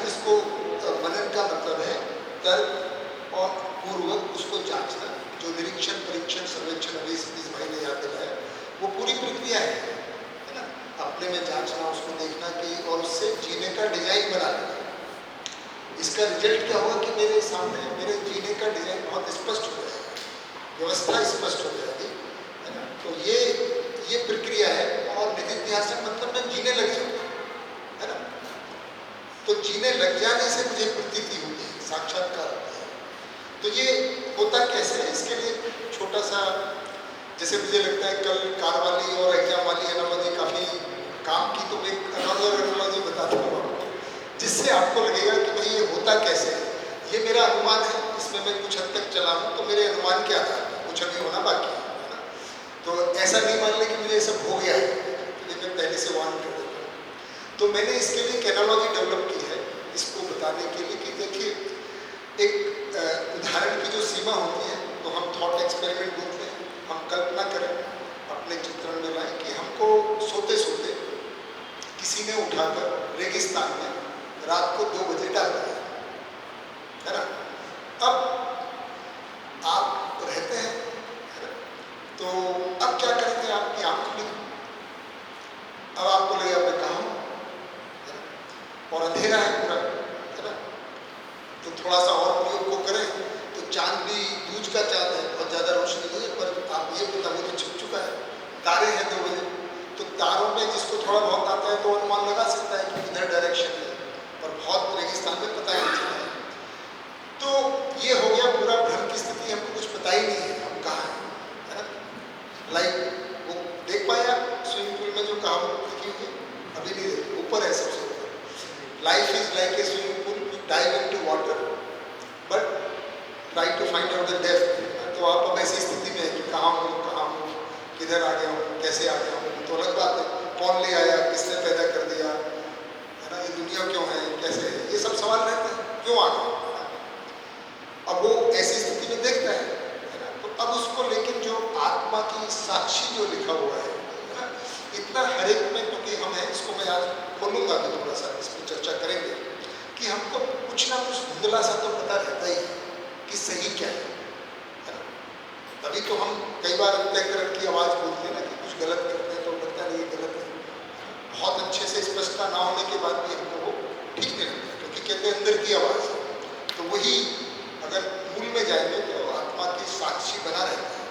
इसको मनन का मतलब है तर्क और पूर्वक उसको जांचना, जो निरीक्षण परीक्षण सर्वेक्षण अभी सतीश भाई ने याद दिलाया, वो पूरी प्रक्रिया है ना, अपने में जांचना, उसको देखना कि और उससे जीने का डिजाइन बना लेना। इसका रिजल्ट क्या होगा कि मेरे सामने मेरे जीने का डिजाइन बहुत स्पष्ट हो जाएगा, व्यवस्था स्पष्ट हो जाएगी, है ना। तो ये प्रक्रिया है। और निधिध्यासन मतलब मैं जीने लग जाऊंगा, है ना। तो जीने लग जाने से मुझे प्रतीति होती है, साक्षात्कार होता है। तो ये होता कैसे है, इसके लिए छोटा सा, जैसे मुझे लगता है कल कार वाली और एग्जाम वाली एनालॉजी काफ़ी काम की, तो मैं एक एनालॉजी बताता हूँ आपको, जिससे आपको लगेगा कि भाई ये होता कैसे है। ये मेरा अनुमान है, इसमें मैं कुछ हद तक चला हूँ, तो मेरे अनुमान के आधार पर कुछ अभी होना बाकी है ना। तो ऐसा नहीं मान ले कि मुझे ये सब हो गया है, तो मैं पहले से वार्न कर देता हूँ। तो मैंने इसके लिए एक एनालॉजी डेवलप की है, इसको बताने के लिए कि देखिए एक उदाहरण की जो सीमा होती है, तो हम थॉट एक्सपेरिमेंट बोलते हैं, हम कल्पना करें, अपने चित्रण में लाएं कि हमको सोते सोते किसी ने उठाकर रेगिस्तान में रात को 2 बजे डाल दिया, है ना। अब आप रहते हैं, है ना, तो अब क्या करेंगे, आपकी आंख खुली, अब आपको लगेगा मैं कहाँ हूँ, और अंधेरा है पूरा, है ना। तो थोड़ा सा और प्रयोग को करें तो चांद भी दूज का चांद है, बहुत ज़्यादा रोशनी नहीं है, पर आप ये पता वो तो छिप चुका है, तारे हैं 2 बजे, तो तारों में जिसको थोड़ा बहुत आता है तो अनुमान लगा सकता है कि किधर डायरेक्शन है, पर बहुत रेगिस्तान में पता ही नहीं चला है। तो ये हो गया पूरा भ्रम की स्थिति, हमको कुछ पता ही नहीं है हम कहाँ हैं, है ना। लाइक वो देख पाए आप स्विमिंग पूल में जो कहावत लिखी हुई है, अभी नहीं देखी, ऊपर है सबसे ऊपर, life is like a swimming pool, you dive into water but try to find out the depth. तो आप अब ऐसी स्थिति में है कि कहाँ हूँ, किधर आ गया हूँ, कैसे आ गया हूँ, तो अलग बात है, कौन ले आया, किसने पैदा कर दिया, है ना, ये दुनिया क्यों है, कैसे है, ये सब सवाल रहते हैं, क्यों आ गया। अब वो ऐसी स्थिति में देखता है ना। तो अब उसको लेकिन जो आत्मा की साक्षी जो लिखा हुआ है ना, इतना हर एक में, क्योंकि हम है, इसको मैं आज खोलूंगा भी थोड़ा सा, इस पर चर्चा करेंगे कि हमको कुछ ना कुछ धुंधला सा तो पता रहता ही है कि सही क्या है ना। तभी तो हम कई बार अंतःकरण की आवाज़ बोलते हैं ना कि कुछ गलत करते हैं, तो लगता नहीं ये गलत है, बहुत अच्छे से स्पष्टता ना होने के बाद भी हमको वो ठीक नहीं लगता, क्योंकि कहते हैं अंदर की आवाज़ है। तो वही अगर मूल में जाएंगे तो आत्मा की साक्षी बना रहता है।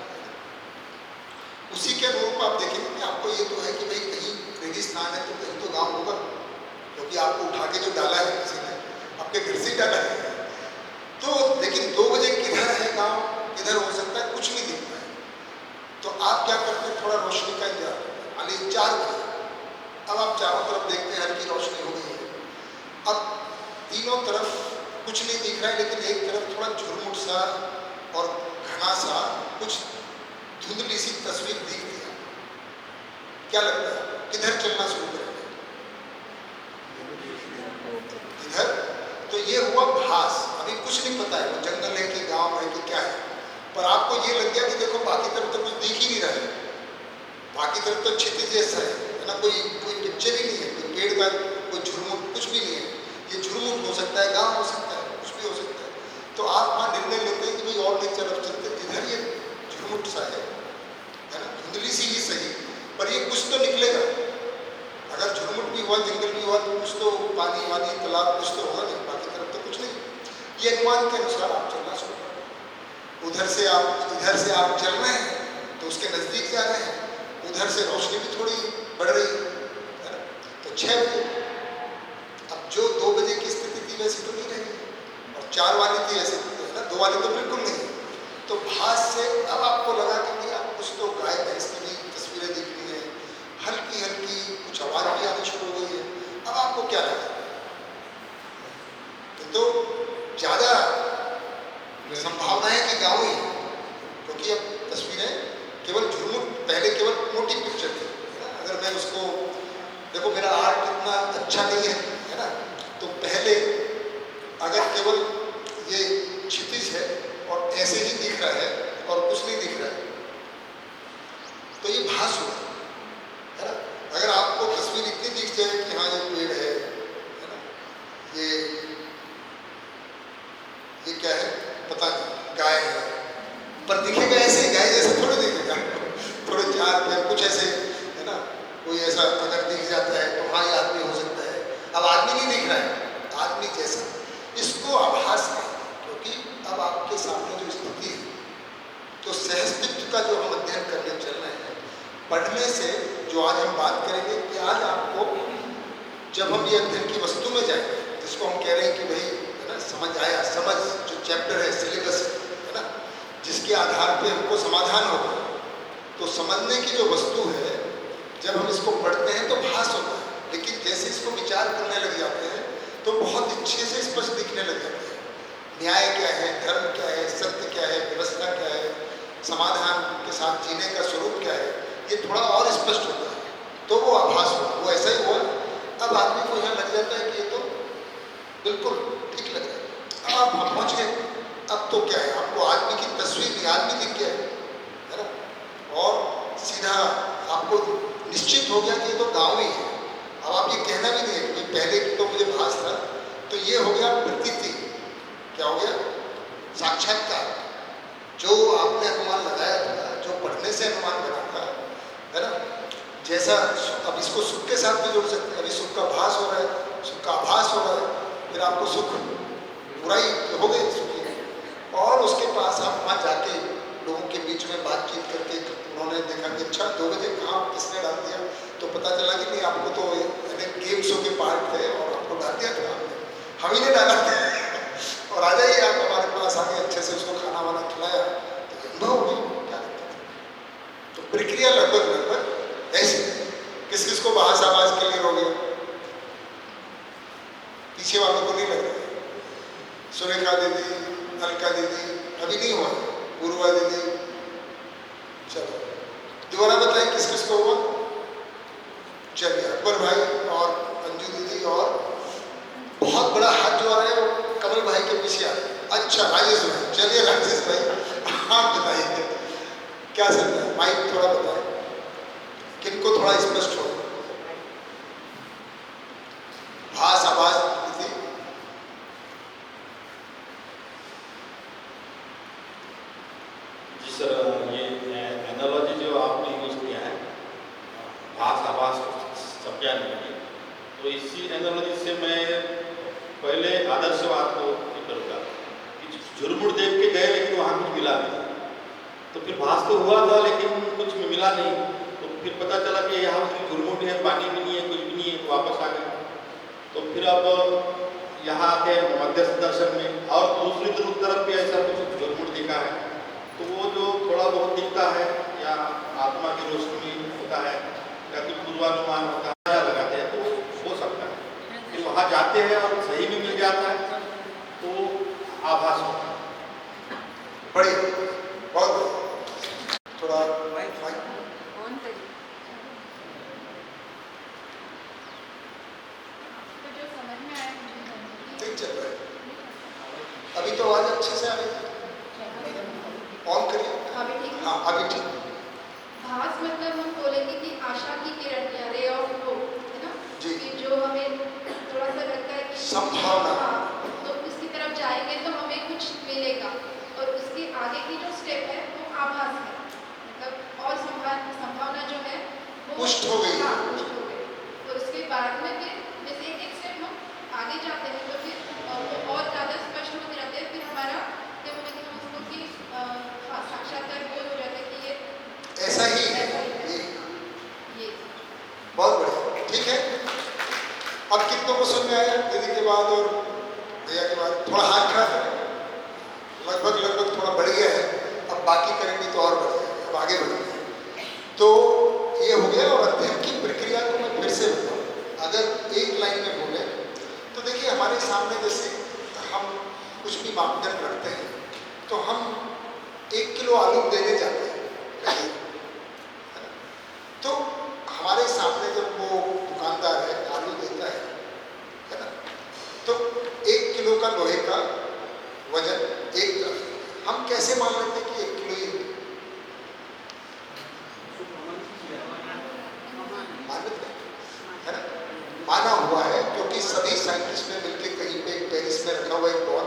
उसी के अनुरूप आप देखेंगे कि आपको ये तो है कि भाई कहीं रेगिस्तान है तो कहीं तो गांव होगा, क्योंकि आपको उठा के जो डाला है किसी ने, आपके घर से डाला है। तो लेकिन 2 बजे किधर है गांव, किधर हो सकता है, कुछ नहीं दिखता है। तो आप क्या करते हैं, थोड़ा रोशनी का इंतजार करते हैं, मान लीजिए 4 बजे, अब आप चारों तरफ देखते हैं हल्की रोशनी हो गई है, अब तीनों तरफ कुछ नहीं दिख रहा है, लेकिन एक तरफ थोड़ा झुरमुट सा और घना सा कुछ धुंधली सी तस्वीर दिख गया। क्या लगता है किधर चलना शुरू करेंगे, किधर। तो ये हुआ भास, अभी कुछ नहीं पता है वो जंगल है कि गांव है कि क्या है, पर आपको ये लग गया कि देखो बाकी तरफ तो कुछ दिख ही नहीं रहा है, बाकी तरफ तो क्षितिज जैसा है ना, कोई पिक्चर ही नहीं है, कोई पेड़ का कोई झुरमुट कुछ भी नहीं है, ये झुरमुट हो सकता है, गांव हो सकता है, कुछ भी हो सकता है। तो आप वहाँ निर्णय लेते हैं कि भाई और एक तरफ चलते, जिधर ये झुरमुट सा है ना, धुंधली सी ही सही, पर ये कुछ तो निकलेगा। अगर झुरमुट भी हुआ, जंगल भी हुआ, तो कुछ तो पानी वानी तालाब कुछ तो होगा नहीं, बाकी तरफ तो कुछ नहीं। ये अनुमान के अनुसार आप चलना शुरू करें। इधर से आप चल रहे हैं तो उसके नज़दीक जा रहे हैं, उधर से रोशनी भी थोड़ी बढ़ रही है ना। तो 6 बजे, अब जो 2 बजे की स्थिति थी वैसी तो नहीं रही, और 4 वाली थी ऐसी है ना, 2 वाली तो बिल्कुल नहीं। तो भास से अब आपको लगा कि नहीं, आप कुछ तो गाय भैंस की भी तस्वीरें दिख रही हैं, हल्की हल्की कुछ आवाज़ भी आनी शुरू हो गई है। अब आपको क्या लगा, तो ज़्यादा संभावना है कि गाँव ही, क्योंकि अब तस्वीरें केवल झुरमुट, पहले केवल मोटी पिक्चर थी, है ना। अगर मैं उसको देखो, मेरा आर्ट इतना अच्छा नहीं है ना, तो पहले अगर केवल ये क्षितिज है और ऐसे ही दिख रहा है और कुछ नहीं दिख रहा है, तो ये भास हुआ, है ना। अगर आपको तस्वीर इतनी दिख जाए कि हाँ ये पेड़ है ना, ये अब आदमी नहीं दिख रहा है, आदमी जैसा, इसको आभास है, क्योंकि अब आपके सामने जो स्थिति है, तो सहस्तित्व का जो हम अध्ययन करने चल रहे हैं, पढ़ने से जो आज हम बात करेंगे कि आज आपको जब हम ये अध्ययन की वस्तु में जाएंगे, जिसको हम कह रहे हैं कि भाई है ना, समझ आया, समझ जो चैप्टर है, सिलेबस है ना, जिसके आधार पे हमको समाधान होगा, तो समझने की जो वस्तु है, जब हम इसको पढ़ते हैं तो भास होता है, लेकिन जैसे इसको विचार करने लग जाते हैं तो बहुत अच्छे से स्पष्ट दिखने लग जाते हैं। न्याय क्या है, धर्म क्या है, सत्य क्या है, व्यवस्था क्या है, समाधान के साथ जीने का स्वरूप क्या है, ये थोड़ा और स्पष्ट होता है, तो वो आभास हुआ, वो ऐसा ही हुआ। अब आदमी को यहाँ लग जाता है कि ये तो बिल्कुल ठीक लग रहा है। अब आप पहुँच गए, अब तो क्या है, आपको आदमी की तस्वीर नहीं, आदमी दिख गया है ना, और सीधा आपको निश्चित हो गया कि ये तो गाँव ही है। अब आप ये कहना भी नहीं है कि पहले तो मुझे भास था, तो ये हो गया प्रतीति। क्या हो गया? साक्षात्कार। जो आपने अनुमान लगाया था, जो पढ़ने से अनुमान बना था, है ना, जैसा अब इसको सुख के साथ भी जोड़ सकते हैं। अभी सुख का भास हो रहा है, सुख का आभास हो रहा है, फिर आपको सुख बुराई हो गई सुखी, और उसके पास आप वहाँ जाके लोगों के बीच में बातचीत करके उन्होंने देखा कि अच्छा 2 बजे कहाँ किसने डाल दिया, तो पता चला कि नहीं, आपको तो गेम शो के पार्ट थे और आपको डाल दिया था, हम ही ने डाला था, और आ जाइए आप हमारे पास आगे, अच्छे से उसको खाना वाना खिलाया, तो अनुभव हो गया क्या लगता था। तो प्रक्रिया लगभग ऐसी। किस किस को भास आवाज के लिए हो गया? पीछे वालों को नहीं लग रहा। सुरेखा दीदी, अलका दीदी, अभी नहीं हुआ, पूर्वा दीदी, चलो दोबारा बताएं किस किस को हुआ। चलिए अकबर भाई और अंजू दीदी, और बहुत बड़ा हाथ जो आ रहा है वो कमल भाई के पीछे आ रहा है। अच्छा राजेश भाई, चलिए राजेश भाई आप बताइए क्या चल रहा है, माइक थोड़ा बताएं, किनको थोड़ा स्पष्ट हो भास आवाज दीदी। जी सर, ये एनालॉजी जो आपने यूज किया है, भास आभास संज्ञान के लिए, तो इसी एनालॉजी से मैं पहले आदर्शवाद को करूँगा कि झुरमुट देख के गए लेकिन वहाँ कुछ मिला नहीं, तो फिर भास तो हुआ था लेकिन कुछ में मिला नहीं, तो फिर पता चला कि यहाँ झुरमुट है, पानी भी नहीं है, कुछ भी नहीं है, तो वापस आ गए। तो फिर अब यहाँ आते हैं मध्यस्थ दर्शन में, और दूसरी तरफ भी ऐसा कुछ झुरमुट दिखा है, तो वो जो थोड़ा बहुत दिखता है या आत्मा की रोशनी होता है या कुछ पूर्वानुमान होता है, लगाते हैं तो हो सकता है। फिर वहाँ जाते हैं और सही भी मिल जाता है, तो आभास होता है। बड़ी बहुत थोड़ा ठीक चल रहा है। अभी तो आवाज अच्छे से आ रही है, ऑन करिए। हाँ अभी ठीक। भास मतलब हम बोलेंगे कि आशा की किरण या रे ऑफ होप, है ना, कि जो हमें थोड़ा सा लगता है कि संभावना, तो उसकी तरफ जाएंगे तो हमें कुछ मिलेगा, और उसके आगे की जो स्टेप है वो आभास है, मतलब और संभावना जो है वो पुष्ट हो गई। हाँ, पुष्ट हो गई। और उसके बाद में फिर जैसे एक स्टेप हम आगे जाते हैं तो फिर वो और ज़्यादा स्पष्ट होते रहते हैं, फिर हमारा क्या बोलेंगे हम उसको कि साक्षात्कार वो हो जाता है कि ये ऐसा ही है ये। बहुत बढ़िया, ठीक है। अब कितनों को समझ में आया दीदी के बाद और भैया के बाद? थोड़ा हाथ खड़ा करें, लगभग थोड़ा बढ़ गया है, अब बाकी करेंगे तो और बढ़ जाएगा, अब आगे बढ़ेंगे। तो ये हो गया। और अध्ययन की प्रक्रिया को मैं फिर से बताऊँ, अगर एक लाइन में बोले तो देखिए, हमारे सामने जैसे हम कुछ भी मापदंड रखते हैं, तो हम 1 किलो आलू देने जाते हैं, तो हमारे सामने जब वो दुकानदार है आलू देता है ना, तो 1 किलो का लोहे का वजन एक तरफ, हम कैसे मान लेते हैं कि 1 किलो ही है ना, माना हुआ है, क्योंकि सभी साइंटिस्ट ने मिलकर कहीं पे पेरिस में रखा हुआ एक बॉल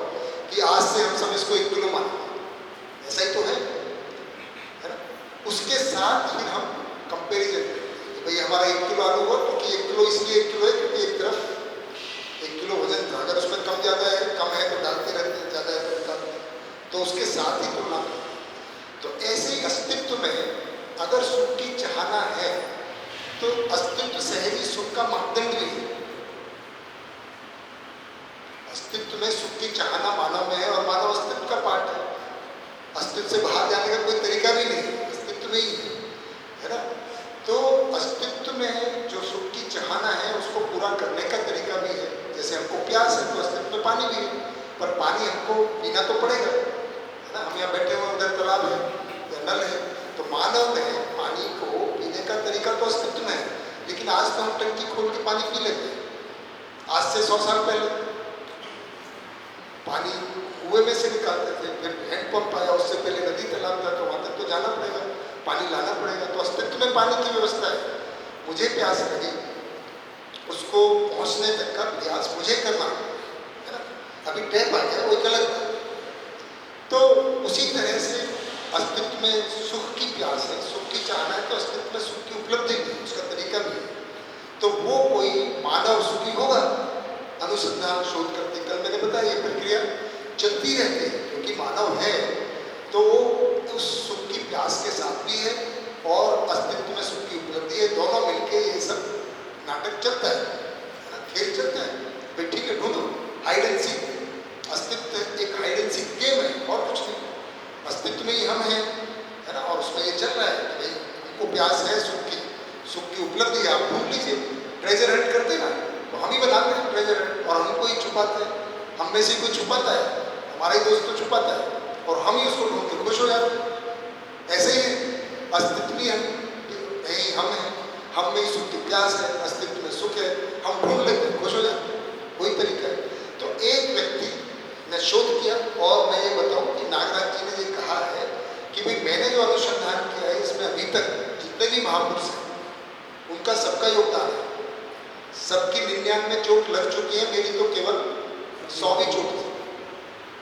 कि आज से हम सब इसको 1 किलो मानेंगे, ऐसा ही तो है ना। उसके साथ फिर हम कंपेरिजन, भाई हमारा 1 किलो आलू हुआ, क्योंकि 1 किलो इसलिए 1 किलो है क्योंकि एक तरफ तो ज़्यादा है, कम है तो डालते रहते हैं, ज़्यादा है तो निकालते हैं, तो उसके साथ ही तुलना करते हैं। तो ऐसे ही अस्तित्व में अगर सुख की चाहना है तो अस्तित्व सहज ही सुख का मापदंड भी है। अस्तित्व में सुख की चाहना मानव में है और मानव अस्तित्व का पार्ट है। अस्तित्व से बाहर जाने का कोई तरीका भी नहीं, अस्तित्व में ही है ना। तो अस्तित्व में जो सुख की चाहना है उसको पूरा करने का तरीका भी है। जैसे हमको प्यास है तो अस्तित्व में पानी भी है, पर पानी हमको पीना तो पड़ेगा, है ना। हम यहाँ बैठे हुए, उधर तालाब है या नल है, तो मानव में पानी को पीने का तरीका तो अस्तित्व में है, लेकिन आज तो हम टंकी खोल के पानी पी लेते हैं। आज से 100 साल पहले पानी कुएं में से निकालते थे, फिर हैंडपंप आया, उससे पहले नदी तालाब था, तो वहां तक तो जाना पड़ेगा, पानी लाना पड़ेगा। तो अस्तित्व में पानी की व्यवस्था है। मुझे प्यास लगी, उसको पहुंचने तक का प्रयास मुझे करना है ना। अभी टैप आ गया, वो एक अलग बात। तो उसी तरह से अस्तित्व में सुख की प्यास है, सुख की चाहना है, तो अस्तित्व में सुख की उपलब्धि भी है, उसका तरीका भी है। तो वो कोई मानव सुखी होगा, अनुसंधान शोध करते, कल मैंने बताया ये प्रक्रिया चलती रहती है, क्योंकि मानव है तो वो उस सुख की प्यास के साथ भी है और अस्तित्व में सुख की उपलब्धि है। दोनों मिलके ये सब नाटक चलता है ना, खेल चलता है। भाई ठीक है, ढूंढो हाइड एंड सीक। अस्तित्व एक हाइड एंड सीक गेम है और कुछ नहीं। अस्तित्व में ही हम हैं, है ना, और उसमें ये चल रहा है कि भाई हमको प्यास है, सुख की उपलब्धि है। आप ढूंढ लीजिए, ट्रेजर हंट करते ना, तो हम ही बनाते हैं ट्रेजर हंट और हमको ही छुपाते हैं। हम में से कोई छुपाता है, हमारा ही दोस्त तो छुपाता है और हम ही उसको ढूंढ के खुश हो जाते हैं। ऐसे ही अस्तित्व भी हम हैं, हम में ही सुख की प्यास है, अस्तित्व में सुख है, हम ढूंढ लेते हैं, खुश हो जाते हैं। वही तरीका है। तो एक व्यक्ति ने शोध किया और मैं ये बताऊं कि नागराज जी ने ये कहा है कि भाई मैंने जो अनुसंधान किया है इसमें अभी तक जितने भी महापुरुष हैं उनका सबका योगदान है। सबकी 99 चोट लग चुकी है, मेरी तो केवल 100वीं चोट थी।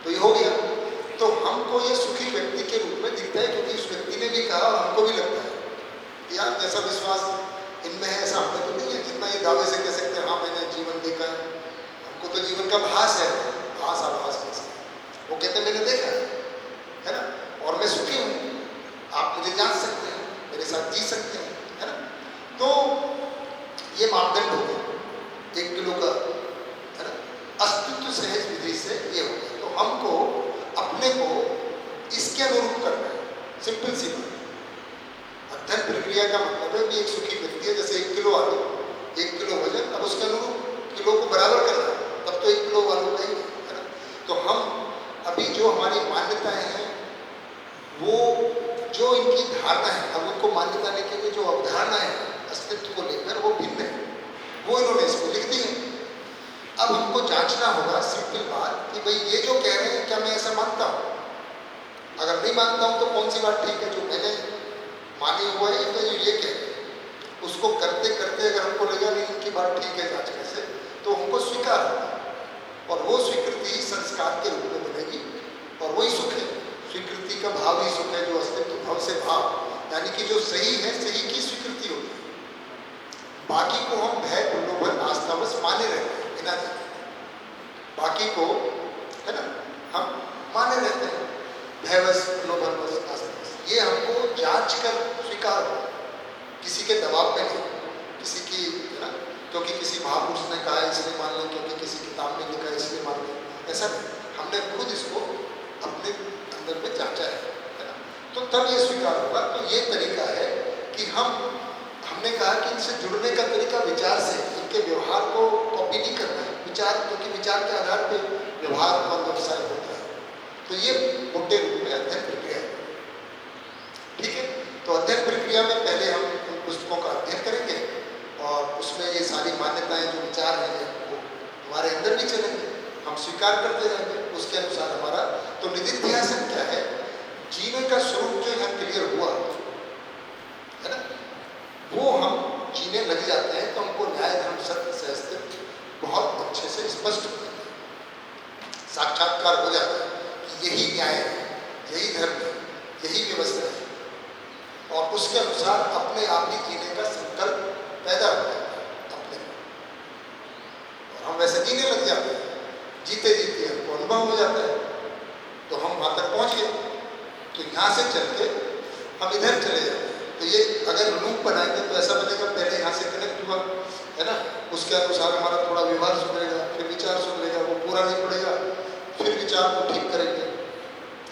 तो ये हो गया। तो हमको ये सुखी व्यक्ति के रूप में दिखता है, क्योंकि उस व्यक्ति ने भी कहा और हमको भी लगता है कि यार जैसा विश्वास इनमें है ऐसा हमें तो नहीं है। जितना ये दावे से कह सकते हैं हाँ मैंने जीवन देखा है, हमको तो जीवन का भास है। आभास कैसे, वो कहते मैंने देखा है ना, और मैं सुखी हूँ। आप मुझे जान सकते हैं, मेरे साथ जी सकते हैं, है ना। तो ये मापदंड हो गया 1 किलो का, है ना। अस्तित्व सहज विधि से ये हो गया। तो हमको अपने को इसके अनुरूप करना है, सिंपल सी बात। अध्ययन प्रक्रिया का मतलब है कि एक सुखी व्यक्ति है, जैसे 1 किलो आलू, 1 किलो वजन, अब उसके अनुरूप किलो को बराबर करना है, तब तो 1 किलो आलू का ही है ना। तो हम अभी जो हमारी मान्यताएं हैं, वो जो इनकी धारणा है, अब उनको मान्यता लेके के जो अवधारणा है अस्तित्व को लेकर वो भिन्न है, वो इन्होंने इसको लिख दी है। अब हमको जांचना होगा, सिंपल बात, कि भाई ये जो कह रहे हैं क्या मैं ऐसा मानता हूँ। अगर नहीं मानता हूँ तो कौन सी बात ठीक है जो मैंने मानी हुआ है, तो ये कह रहे हैं। उसको करते करते अगर हमको लगा नहीं इनकी बात ठीक है जांचने से, तो हमको स्वीकार होगा और वो स्वीकृति संस्कार के रूप में बनेगी और वही सुख है। स्वीकृति का भाव ही सुख है, जो अस्तित्व भाव से भाव, यानी कि जो सही है सही की स्वीकृति होगी। बाकी को हम भय प्रलोभन आस्था बस माने रहते हैं बिना जाने, बाकी को है ना हम माने रहते हैं, भयवश प्रलोभन बस आस्था बस। ये हमको जांच कर स्वीकार हो, किसी के दबाव में नहीं, किसी की है ना, क्योंकि किसी महापुरुष ने कहा है इसलिए मान लें, क्योंकि किसी किताब में लिखा है इसलिए मान लें, ऐसा नहीं। हमने खुद इसको अपने अंदर में जांचा है ना, तो तब ये स्वीकार होगा। तो ये तरीका है कि हमने कहा कि इनसे जुड़ने का तरीका विचार से, इनके व्यवहार को कॉपी नहीं करना है, विचार, क्योंकि विचार के आधार पर व्यवहार और व्यवसाय होता है। तो ये मोटे रूप में अध्ययन प्रक्रिया है, ठीक है। तो अध्ययन प्रक्रिया में पहले हम उन पुस्तकों का अध्ययन करेंगे और उसमें ये सारी मान्यताएं जो विचार हैं वो हमारे अंदर भी चलेंगे, हम स्वीकार करते जाएंगे उसके अनुसार हमारा। तो निधिध्यासन क्या है, जीने का स्वरूप जो यहाँ क्लियर हुआ है ना, वो हम जीने लग जाते हैं तो हमको न्याय धर्म सत्य से अस्तित्व बहुत अच्छे से स्पष्ट हो जाता है, साक्षात्कार हो जाता है कि यही न्याय है, यही धर्म है, यही व्यवस्था है, और उसके अनुसार अपने आप ही जीने का संकल्प पैदा हो जाता है अपने, और हम वैसे जीने लग जाते हैं। जीते जीते हमको अनुभव हो जाता है, तो हम वहाँ तक पहुँच गए। तो यहाँ से चल के हम इधर चले जाते हैं। तो ये अगर लूप बनाएंगे तो ऐसा बनेगा, पहले यहाँ से कनेक्ट हुआ है ना, उसके अनुसार हमारा थोड़ा व्यवहार सुधरेगा, फिर विचार सुधरेगा, वो पूरा नहीं पड़ेगा, फिर विचार को ठीक करेंगे,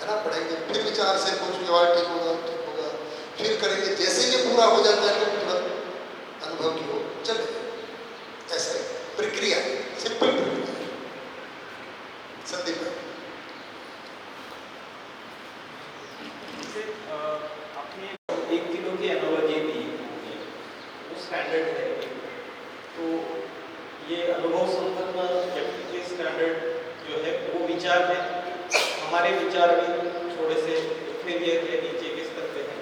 है ना, पढ़ेंगे, फिर विचार से कुछ व्यवहार ठीक होगा, फिर करेंगे। जैसे ये पूरा हो जाता है तो तुरंत अनुभव की ओर चले। ऐसा प्रक्रिया, सिंपल प्रक्रिया। संदीप आपने 1 किलो की एनालॉजी दी, वो स्टैंडर्ड है, तो ये अनुभव संपन्न व्यक्ति के स्टैंडर्ड जो है वो विचार है, हमारे विचार भी थोड़े से फेलियर के नीचे के स्तर पे हैं,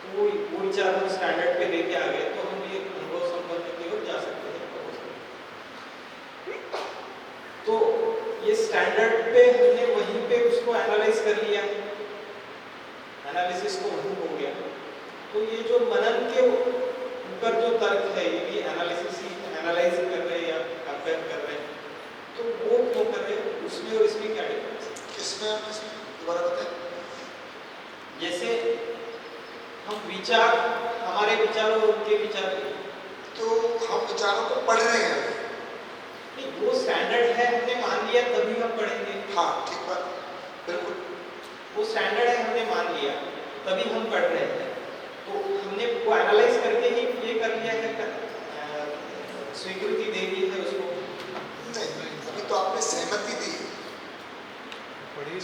तो वो विचार हम स्टैंडर्ड पे लेके आ गए तो हम ये अनुभव संपन्न की ओर जा सकते हैं। तो ये स्टैंडर्ड पे हमने वहीं पे उसको एनालाइज कर लिया, एनालिसिस तो वहीं हो गया, तो ये जो मनन के ऊपर जो तर्क है ये भी एनालिसिस ही एनालाइज कर रहे हैं या कंपेयर कर रहे हैं, तो वो क्यों कर रहे हैं, उसमें और इसमें क्या डिफरेंस है? किसमें दोबारा बताएं। जैसे हम विचार, हमारे विचार और उनके विचार, तो हम विचारों को पढ़ रहे हैं। नहीं, वो स्टैंडर्ड है हमने मान लिया तभी हम पढ़ेंगे। हाँ ठीक बात, बिल्कुल। वो स्टैंडर्ड है हमने मान लिया तभी हम पढ़ रहे हैं, तो हमने वो एनालाइज करके ही ये कर लिया है, स्वीकृति दे दी है उसको। नहीं, अभी तो आपने सहमति दी,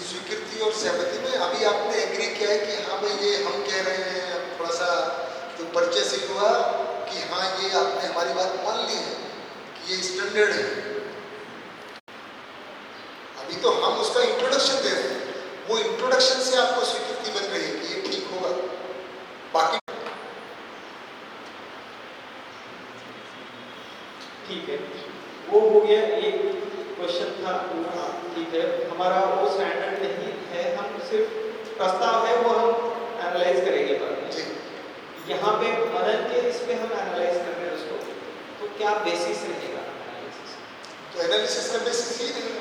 स्वीकृति और सहमति में अभी आपने एग्री किया है कि हाँ भाई ये हम कह रहे हैं, थोड़ा सा जो परिचय से हुआ कि हाँ ये आपने हमारी बात मान ली है कि ये स्टैंडर्ड है। अभी तो हम उसका इंट्रोडक्शन दे रहे हैं, वो इंट्रोडक्शन से आपको स्वीकृति बन रही है कि ये ठीक होगा। बाकी ठीक है, वो हो गया एक क्वेश्चन था। ठीक है, हमारा वो स्टैंडर्ड नहीं है, हम सिर्फ प्रस्ताव है वो हम एनालाइज करेंगे बाद में। यहाँ पे मनन के इस पे हम एनालाइज कर रहे हैं उसको, तो क्या बेसिस रहेगा एनालिसिस? तो एनालिसिस का बेसिस ही नहीं।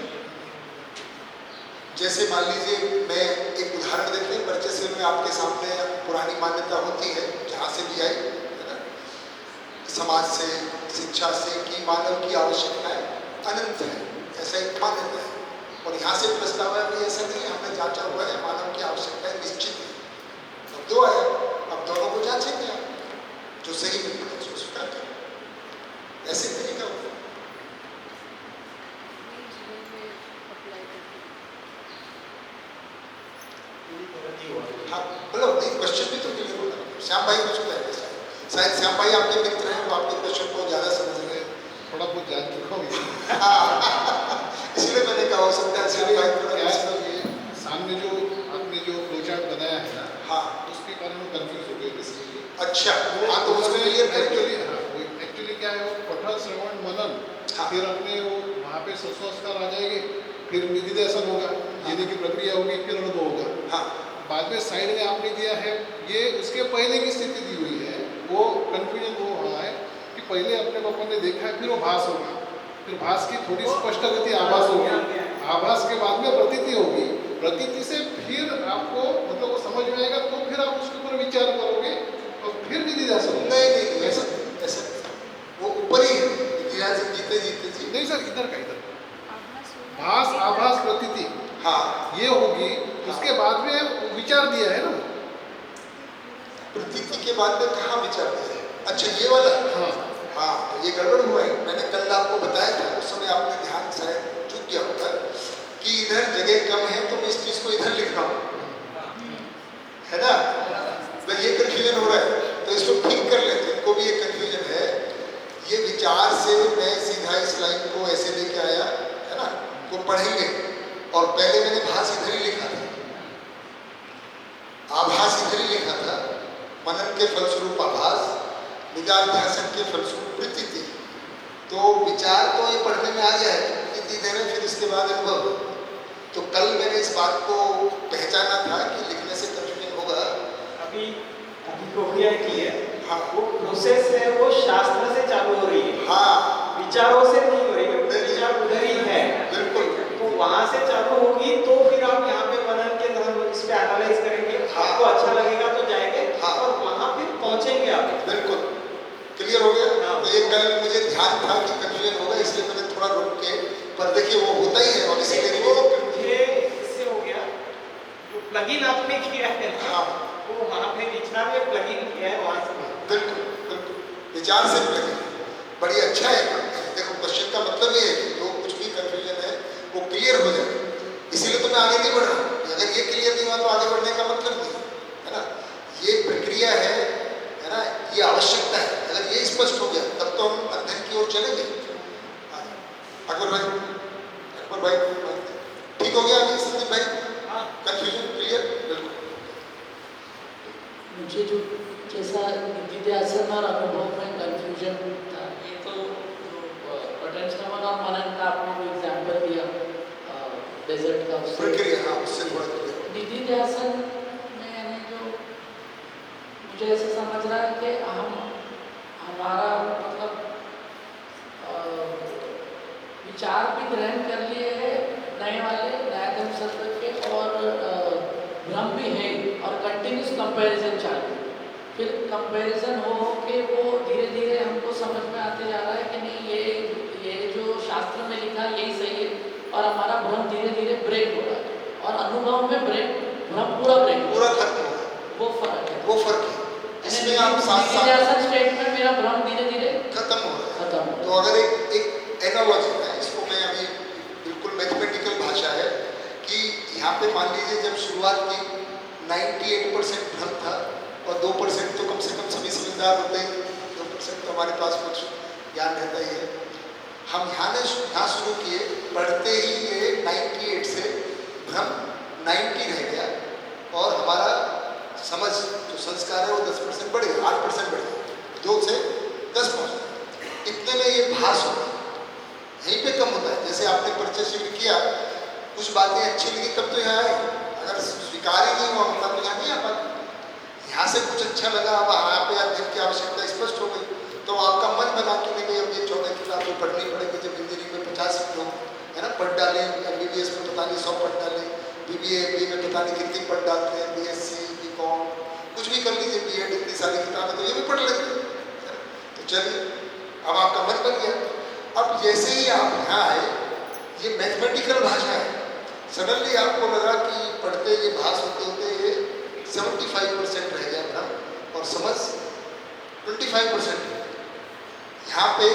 जैसे मान लीजिए मैं एक उदाहरण देते हैं, परिचय से में आपके सामने पुरानी मान्यता होती है जहाँ से भी आई है ना, समाज से, शिक्षा से, कि मानव की आवश्यकताएं अनंत है, ऐसा एक मान्यता है। और यहाँ से प्रस्ताव है भाई ऐसा नहीं है, हमने जांचा हुआ है, मानव की आवश्यकताएं निश्चित है। अब दो आया, अब दोनों को जांचेंगे आप, जो सही मिलता है उसको स्वीकार करें। ऐसे तरीका होगा। हाँ मतलब नहीं, क्वेश्चन भी तो क्लियर होगा। श्याम भाई कुछ बताएंगे, शायद श्याम भाई आपके मित्र हैं, वो आपके क्वेश्चन को ज़्यादा समझ रहे हैं। थोड़ा बहुत जान चुका हूँ, इसलिए मैंने कहा हो सकता है श्याम भाई थोड़ा क्या है सर, ये सामने जो आपने जो फ्लोचार्ट बनाया है ना, हाँ उसके बारे में कंफ्यूज हो गए बेसिकली। अच्छा, हाँ तो उसको क्लियर करेंगे। एक्चुअली क्या है, वो पठन श्रवण मनन, हाँ। फिर अपने वो वहाँ पे संस्कार आ जाएंगे, फिर निधिध्यासन होगा, जीने की प्रक्रिया होगी, फिर अनुभव होगा। हाँ बाद में साइड में आपने दिया है, ये उसके पहले की स्थिति दी हुई है, वो कंफ्यूजन वो हुआ है कि पहले अपने को अपन ने देखा है, फिर वो भास होगा, फिर भास की थोड़ी स्पष्ट गति आभास होगी, आभास के बाद में प्रतीति होगी, प्रतीति से फिर आपको मतलब वो समझ में आएगा, तो फिर आप उसके ऊपर विचार करोगे और फिर निधिध्यासन होगा। नहीं ऐसा ऐसा वो ऊपर ही है, निधिध्यासन जीते जीते जी। नहीं सर, इधर का इधर भास आभास प्रतीति, हाँ ये होगी, उसके बाद में विचार दिया है ना, प्रतीति के बाद में कहाँ विचार दिया है? अच्छा ये वाला, हाँ हाँ तो ये गड़बड़ हुआ है। मैंने कल आपको बताया था, उस समय आपने ध्यान शायद चूक गया होगा कि इधर जगह कम है तो मैं इस चीज को इधर लिख रहा हूँ, है ना, तो ये कंफ्यूजन हो रहा है, तो इसको ठीक कर लेते हैं। इनको भी ये कंफ्यूजन है, ये विचार से मैं सीधा इस लाइन को ऐसे लेके आया है ना, को पढ़ेंगे, और पहले मैंने भास इधर ही लिखा था, आभास इधर ही लिखा था, मनन के फलस्वरूप आभास, निधिध्यासन के फलस्वरूप प्रतीति। तो विचार तो ये पढ़ने में आ गया है, प्रतीति देने फिर इसके बाद अनुभव। तो कल मैंने इस बात को पहचाना था कि लिखने से कंफ्यूजन होगा। अभी प्रक्रिया की है, हाँ वो प्रोसेस है, वो शास्त्र से चालू हो रही है, हाँ विचारों से नहीं हो रही है, विचार उधर ही है। बिल्कुल। तो वहाँ से चालू होगी तो फिर आप यहाँ पे मनन के हम इस पे एनालाइज करेंगे, आपको अच्छा लगेगा तो जाएंगे हाँ। और वहाँ फिर पहुँचेंगे आप। बिल्कुल क्लियर हो गया। हाँ। तो एक कल मुझे ध्यान था कि कंफ्यूजन होगा, इसलिए मैंने थोड़ा रुक के, पर देखिए वो होता ही है और इसीलिए वो मुझे इससे हो गया, जो प्लगइन आपने किया है ना, हाँ वो वहाँ पे विचार में प्लगइन किया है वहाँ से। बिल्कुल बिल्कुल विचार से लगे, बड़ी अच्छा है। देखो क्वेश्चन का मतलब ये है कि जो कुछ भी कंफ्यूजन है वो क्लियर हो जाए, इसीलिए तो मैं आगे नहीं बढ़ रहा हूँ। अगर ये क्लियर नहीं हुआ तो आगे बढ़ने का मतलब नहीं है ना। ये प्रक्रिया है ना, ये आवश्यकता है। अगर ये स्पष्ट हो गया तब तो हम अध्ययन की ओर चलेंगे। अकबर भाई ठीक हो गया अभी संदीप भाई? हाँ। Confusion clear? बिल्कुल। मुझे जो जैसा निधिध्यासन और अनुभव में कंफ्यूजन था, ये तो जो अटेंशन और मनन का आपने जो एग्जाम्पल दिया डेजर्ट का, उससे प्रक्रिया हाँ उससे थोड़ा क्लियर। निधिध्यासन में यानी जो मुझे ऐसा समझ रहा है कि हमारा मतलब विचार भी ग्रहण कर लिए हैं नए वाले न्यायधर्म सत्य के, और भ्रम भी है और कंटिन्यूस कंपैरिजन चालू। फिर कंपैरिजन हो के वो धीरे धीरे हमको समझ में आते जा रहा है कि नहीं ये जो शास्त्र में लिखा यही सही है, और हमारा भ्रम धीरे धीरे ब्रेक हो रहा है, और अनुभव में भ्रम पूरा ब्रेक पूरा खत्म हो गया। वो फर्क है। वो फर्क है, इसमें आप साथ स्टेट में मेरा भ्रम धीरे धीरे खत्म हो रहा है। खत्म। तो अगर एक एनालॉजी है, इसको मैं अभी बिल्कुल मैथमेटिकल भाषा है कि यहाँ पे मान लीजिए जब शुरुआत की 98% भ्रम था और 2% तो कम से कम सभी समझदार होते हैं, 2% तो हमारे पास कुछ ज्ञान रहता ही है। हम यहाँ शुरू किए, पढ़ते ही ये 98 से भ्रम 90 रह गया और हमारा समझ जो संस्कार है वो 10% बढ़ गया, 8% बढ़ गया, 2 से 10 पहुँच गया। इतने में ये भास होगा, यहीं पे कम होता है। जैसे आपने परिचय शिविर किया, कुछ बातें अच्छी लगी तब तो यहाँ आए, अगर स्वीकार ही नहीं हुआ मतलब तो यहाँ नहीं आ पाते। यहाँ से कुछ अच्छा लगा, अब यहाँ पे अध्ययन की आवश्यकता स्पष्ट हो गई, तो आपका मन बना कि नहीं अब ये 14 किताबें पढ़नी पड़ेगी। जब इंजीनियरिंग में 50 लोग है ना पढ़ डाले, MBBS में पता नहीं 100 पढ़ डाले, BBA MBA में पता नहीं कितनी पढ़ डालते हैं, BSc BCom कुछ भी कर लीजिए, B.Ed इतनी सारी किताबें तो ये भी पढ़ लेते हैं। तो चलिए अब आपका मन बन गया। अब जैसे ही आप यहाँ आए, ये मैथमेटिकल भाषा है, सडनली आपको लगा कि पढ़ते ये भाष होते होते ये 75% रह गया भ्रम और समझ 25%। यहाँ पे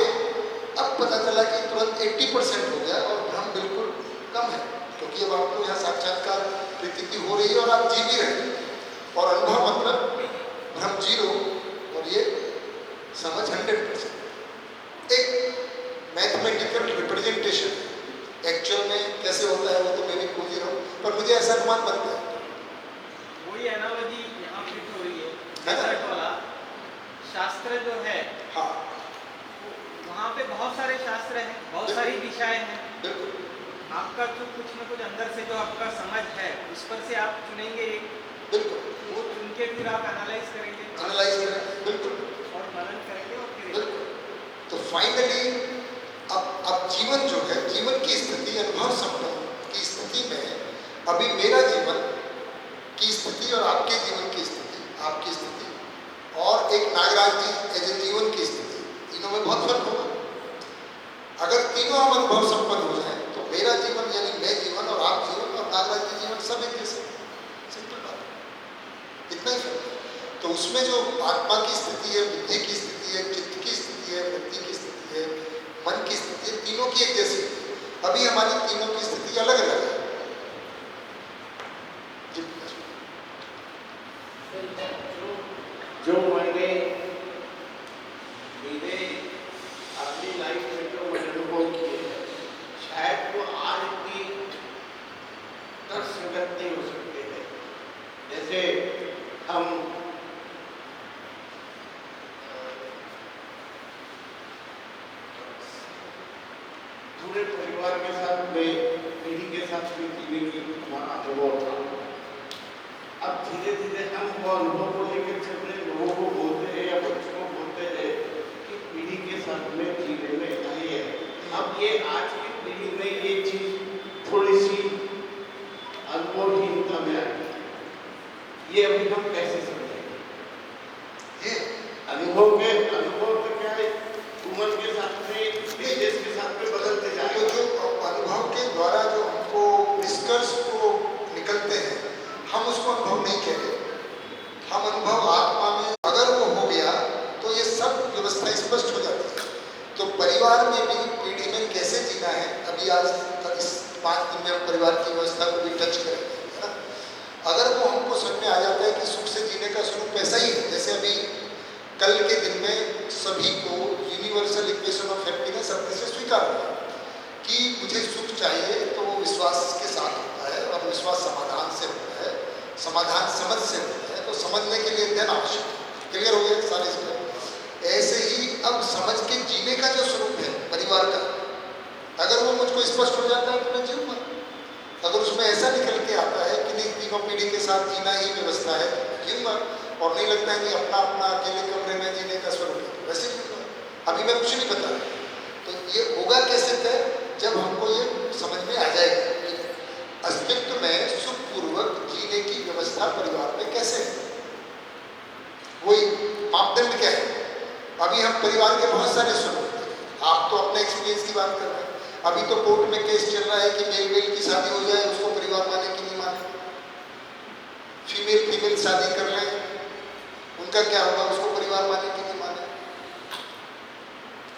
अब पता चला कि तुरंत 80% हो गया और भ्रम बिल्कुल कम है, क्योंकि अब आपको यहाँ साक्षात्कार प्रतीति हो रही है और आप जी भी रहे हैं। और अनुभव मतलब भ्रम 0 और ये समझ 100%। एक मैथमेटिकल रिप्रेजेंटेशन एक्चुअल में कैसे होता है वो तो मैं भी खोज ही रहा हूँ, पर मुझे ऐसा अनुमान बनता है। वही एनालॉजी यहाँ फिट हो रही है, है ना? डेजर्ट वाला शास्त्र जो है, हाँ वहाँ पे बहुत सारे शास्त्र हैं, बहुत सारी दिशाएं हैं। बिल्कुल आपका जो कुछ न कुछ अंदर से जो आपका समझ है उस पर से आप चुनेंगे एक, बिल्कुल वो चुन के फिर आप एनालाइज करेंगे, एनालाइज करें, बिल्कुल और मनन करेंगे और फिर बिल्कुल। तो फाइनली अब जीवन जो है, जीवन की स्थिति, अनुभव संपन्न की स्थिति में अभी मेरा जीवन की स्थिति और आपके जीवन की स्थिति, आपकी स्थिति और एक नागराज जी एज ए जीवन की स्थिति, तीनों में बहुत फर्क होगा। अगर तीनों हम अनुभव संपन्न हो जाए तो मेरा जीवन यानी मैं जीवन और आप जीवन और नागराज जी जीवन सब एक जैसे, सिंपल बात, इतना ही फर्क है। तो उसमें जो आत्मा की स्थिति है, बुद्धि की स्थिति है, चित्त की स्थिति है, वृत्ति की स्थिति है, मन की स्थिति है, तीनों की एक जैसी है। अभी हमारी तीनों की स्थिति अलग अलग है। जो मैंने मेरे अपनी लाइफ में जो मैंने अनुभव किए हैं, शायद वो आज भी तर्कसंगत नहीं हो सकते हैं। जैसे हम पूरे परिवार के साथ में, पीढ़ी के साथ भी जीने की हमारा अनुभव था। अब धीरे धीरे हम वो अनुभव को लेकर चलने लोगों को बोलते हैं या बच्चों को बोलते हैं कि पीढ़ी के साथ में जीने में आई है। अब ये आज की पीढ़ी में ये चीज़ थोड़ी सी अनुभवहीनता में आ गए। ये अभी हम कैसे समझेंगे? ये अनुभव तो क्या है, उम्र के साथ में, देश के साथ में बदलते तो जाएगा। जो अनुभव के द्वारा जो हमको निष्कर्ष को निकलते हैं, हम उसको अनुभव नहीं कहते। हम अनुभव आत्मा में अगर वो हो गया तो ये सब व्यवस्था स्पष्ट हो जाती है। तो परिवार में भी पीढ़ी में कैसे जीना है, अभी आज इस 5 दिन में हम परिवार की व्यवस्था को भी टच करेंगे, है ना। अगर वो हमको समझ में आ जाता है कि सुख से जीने का स्वरूप ऐसा ही है, जैसे अभी कल के दिन में सभी को यूनिवर्सल इक्वेशन ऑफ हैप्पीनेस अपने से स्वीकार हुआ कि मुझे सुख चाहिए, तो वो विश्वास के साथ होता है और विश्वास समाधान से होता है, समाधान समझ से होता है। तो समझने के लिए अध्ययन आवश्यक है। क्लियर हो गए सारे इसमें। ऐसे ही अब समझ के जीने का जो स्वरूप है परिवार का, अगर वो मुझको स्पष्ट हो जाता है तो मैं जीऊंगा। अगर उसमें ऐसा निकल के आता है कि नहीं, तीनों पीढ़ी के साथ जीना ही व्यवस्था है, जीऊंगा। और नहीं लगता है कि अपना अपना अकेले कमरे में जीने का स्वरूप है, वैसे जीऊंगा। अभी मैं कुछ नहीं बता रहा। तो ये होगा कैसे तय, जब हमको ये समझ में आ जाएगा कि अस्तित्व में सुखपूर्वक जीने की व्यवस्था परिवार में कैसे है। वही मापदंड क्या है। अभी हम परिवार के बहुत सारे स्वरूप हैं। आप तो अपने एक्सपीरियंस की बात कर रहे हैं। अभी तो कोर्ट में केस चल रहा है कि मेल की शादी हो जाए, उसको परिवार माने कि नहीं माने। फीमेल शादी कर लें, उनका क्या होगा, उसको परिवार माने कि नहीं माने।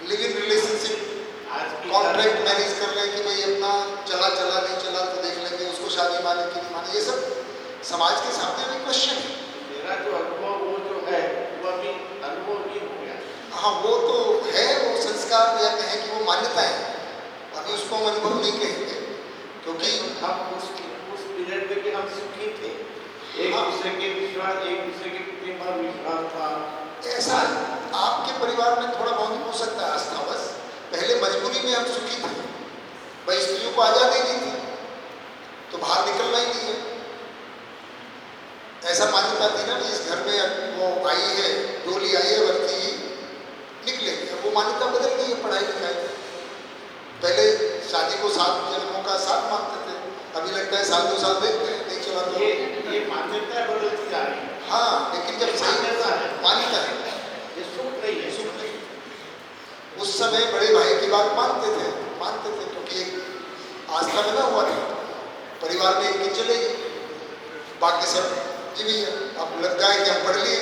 Live in relationship, contract marriage कर लें कि भाई अपना चला नहीं चला तो देख लेंगे, उसको शादी माने कि नहीं माने। ये सब समाज के सामने भी क्वेश्चन है। मेरा जो अनुभव वो जो है वो अभी अनुभव नहीं हो गया। हाँ, वो तो है, वो संस्कार या कहें कि वो मान्यता है। अभी उसको हम अनुभव नहीं कहेंगे, क्योंकि हम उस पीरियड में कि हम सुखी थे, एक दूसरे के विश्वास, एक दूसरे के प्रति हमारा विश्वास था। ऐसा आपके परिवार में थोड़ा बहुत हो सकता है आस्था, बस पहले मजबूरी में हम सुखी थे, भाई स्त्रियों को आज़ादी नहीं थी तो बाहर निकलना ही नहीं है। ऐसा मान्यता थी ना, इस घर में वो आई है, डोली आई है, बरती निकलेंगे। वो मान्यता बदल गई है पढ़ाई लिखाई। पहले शादी को 7 जन्मों का साथ मानते थे, अभी लगता है 1-2 साल देखते हैं, नहीं चला तो ये मान्यता बदलती जा रही है। हाँ, लेकिन जब मान्यता है, ये सुख नहीं है। सुख नहीं। उस समय बड़े भाई की बात मानते थे, क्योंकि एक आस्था बना हुआ था परिवार में, एक की चलेगी, बाकी सब जी भैया अब लग गए कि हम पढ़ लिए,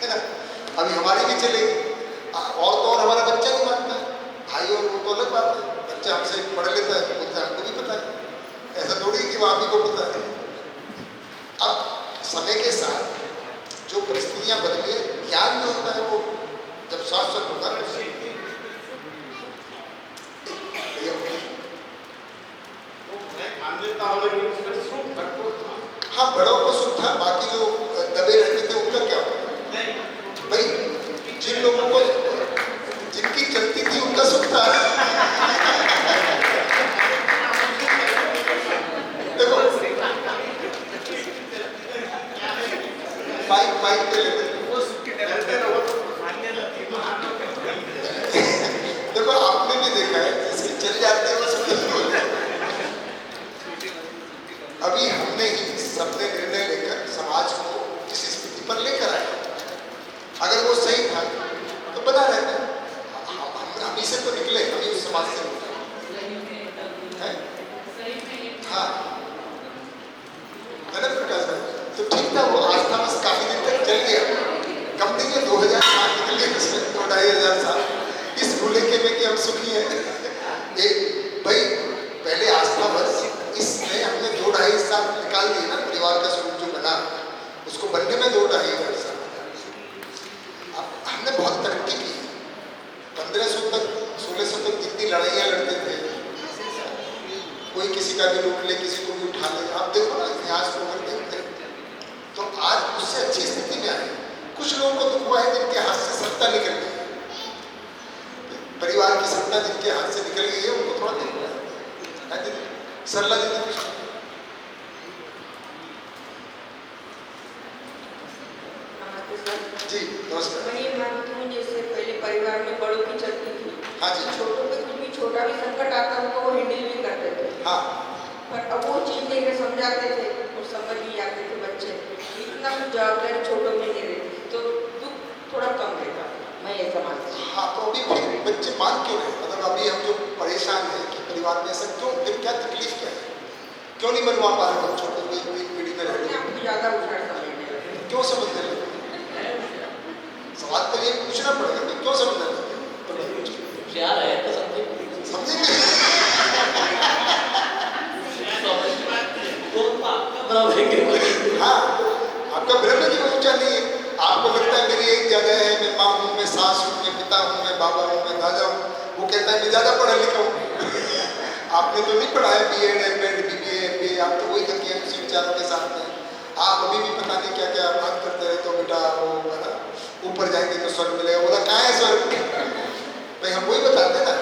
है ना, अभी हमारी भी चलेगी। और तो और हमारा बच्चा नहीं मानता है, भाई और वो तो अलग बात है। बच्चा हमसे पढ़ लेता है तो बोलता है हमको भी पता है, ऐसा थोड़ी कि वो आप ही को पता है। अब समय के साथ जो परिस्थितियां बदली, ज्ञान जो होता है वो जब शाश्वत होगा मान्यता हो, लेकिन उसमें सुख भरपूर था। हाँ, बड़ों को सुख था, बाकी जो दबे रहते थे उनका क्या होगा। भाई जिन लोगों को, जिनकी चलती थी उनका सुख था। देखो माइक पे लेते देखो, आपने भी देखा है जिसकी चल जाती है वो सुखी होता है। अभी हमने ही सबने निर्णय लेकर समाज को इस स्थिति पर लेकर आए। अगर वो सही था तो बना रहता है। हम ही से तो निकले, हम ही उस समाज से निकले। हाँ, है ना प्रकाश भाई? तो ठीक था, वो आस्था बस काफी दिन तक चल गया। कम दिन में 2000 साल निकल गए, उसमें 2-2.5 साल इस भूले के में कि हम सुखी हैं। एक भाई पहले आस्था बस, इसमें हमने 2-2.5 साल निकाल दिए ना, परिवार का स्वरूप जो बना उसको बनने में 2-2.5 साल। अब हमने बहुत तरक्की की। 1500 तक 1600 तक जितनी लड़ाइयाँ लड़ते थे, कोई किसी का भी रोक ले, किसी को भी उठा ले। आप देखो ना इतिहास को अगर देखते हैं तो आज उससे अच्छी स्थिति में आए। कुछ लोगों को दुख हुआ है जिनके हाथ से सत्ता निकल गई, परिवार की सत्ता जिनके हाथ से निकल गई है, उनको थोड़ा दुख हुआ है। सरला जी जी नमस्कार। मैं ये मानती हूँ जैसे पहले परिवार में बड़ों की चलती थी। हाँ जी। छोटों पे कुछ भी छोटा भी संकट आता उनको वो हैंडल भी करते थे। हाँ। पर अब वो चीज़ लेकर समझाते थे और समझ ही जाते थे बच्चे, इतना कुछ जवाबदारी छोटों में नहीं रहती, तो दुख थोड़ा कम रहता, मैं ये समझती हूँ। हाँ, तो अभी फिर बच्चे मान क्यों रहे? मतलब अभी हम जो परेशान हैं कि परिवार में ऐसा क्यों, फिर क्या तकलीफ क्या है? क्यों नहीं बनवा पा रहे बच्चों को? कोई पीढ़ी में रह अपने रहे आप को ज़्यादा होशियार समझने लगे। क्यों समझने लगे? सवाल तो ये पूछना पड़ेगा कि क्यों समझने लगे? प्यार है तो समझे समझेंगे? हाँ, आपका ब्रह्म भी ऊंचा नहीं है। आपको लगता है मेरी एक जगह है, मैं माँ हूँ, मैं सास हूँ, मैं पिता हूँ, मैं बाबा हूँ, मैं दादा हूँ। वो कहता है मैं ज़्यादा पढ़ा लिखा हूँ। आपने तो नहीं पढ़ा है BEd, MPhil, BBA, MBA, आप तो वही करके उसी विचारों के साथ हैं। आप अभी भी पता नहीं क्या क्या बात करते रहे, तो बेटा वो है ना, ऊपर जाएंगे तो स्वर्ग मिलेगा। बोला कहाँ है स्वर्ग? भाई हम वही बताते ना।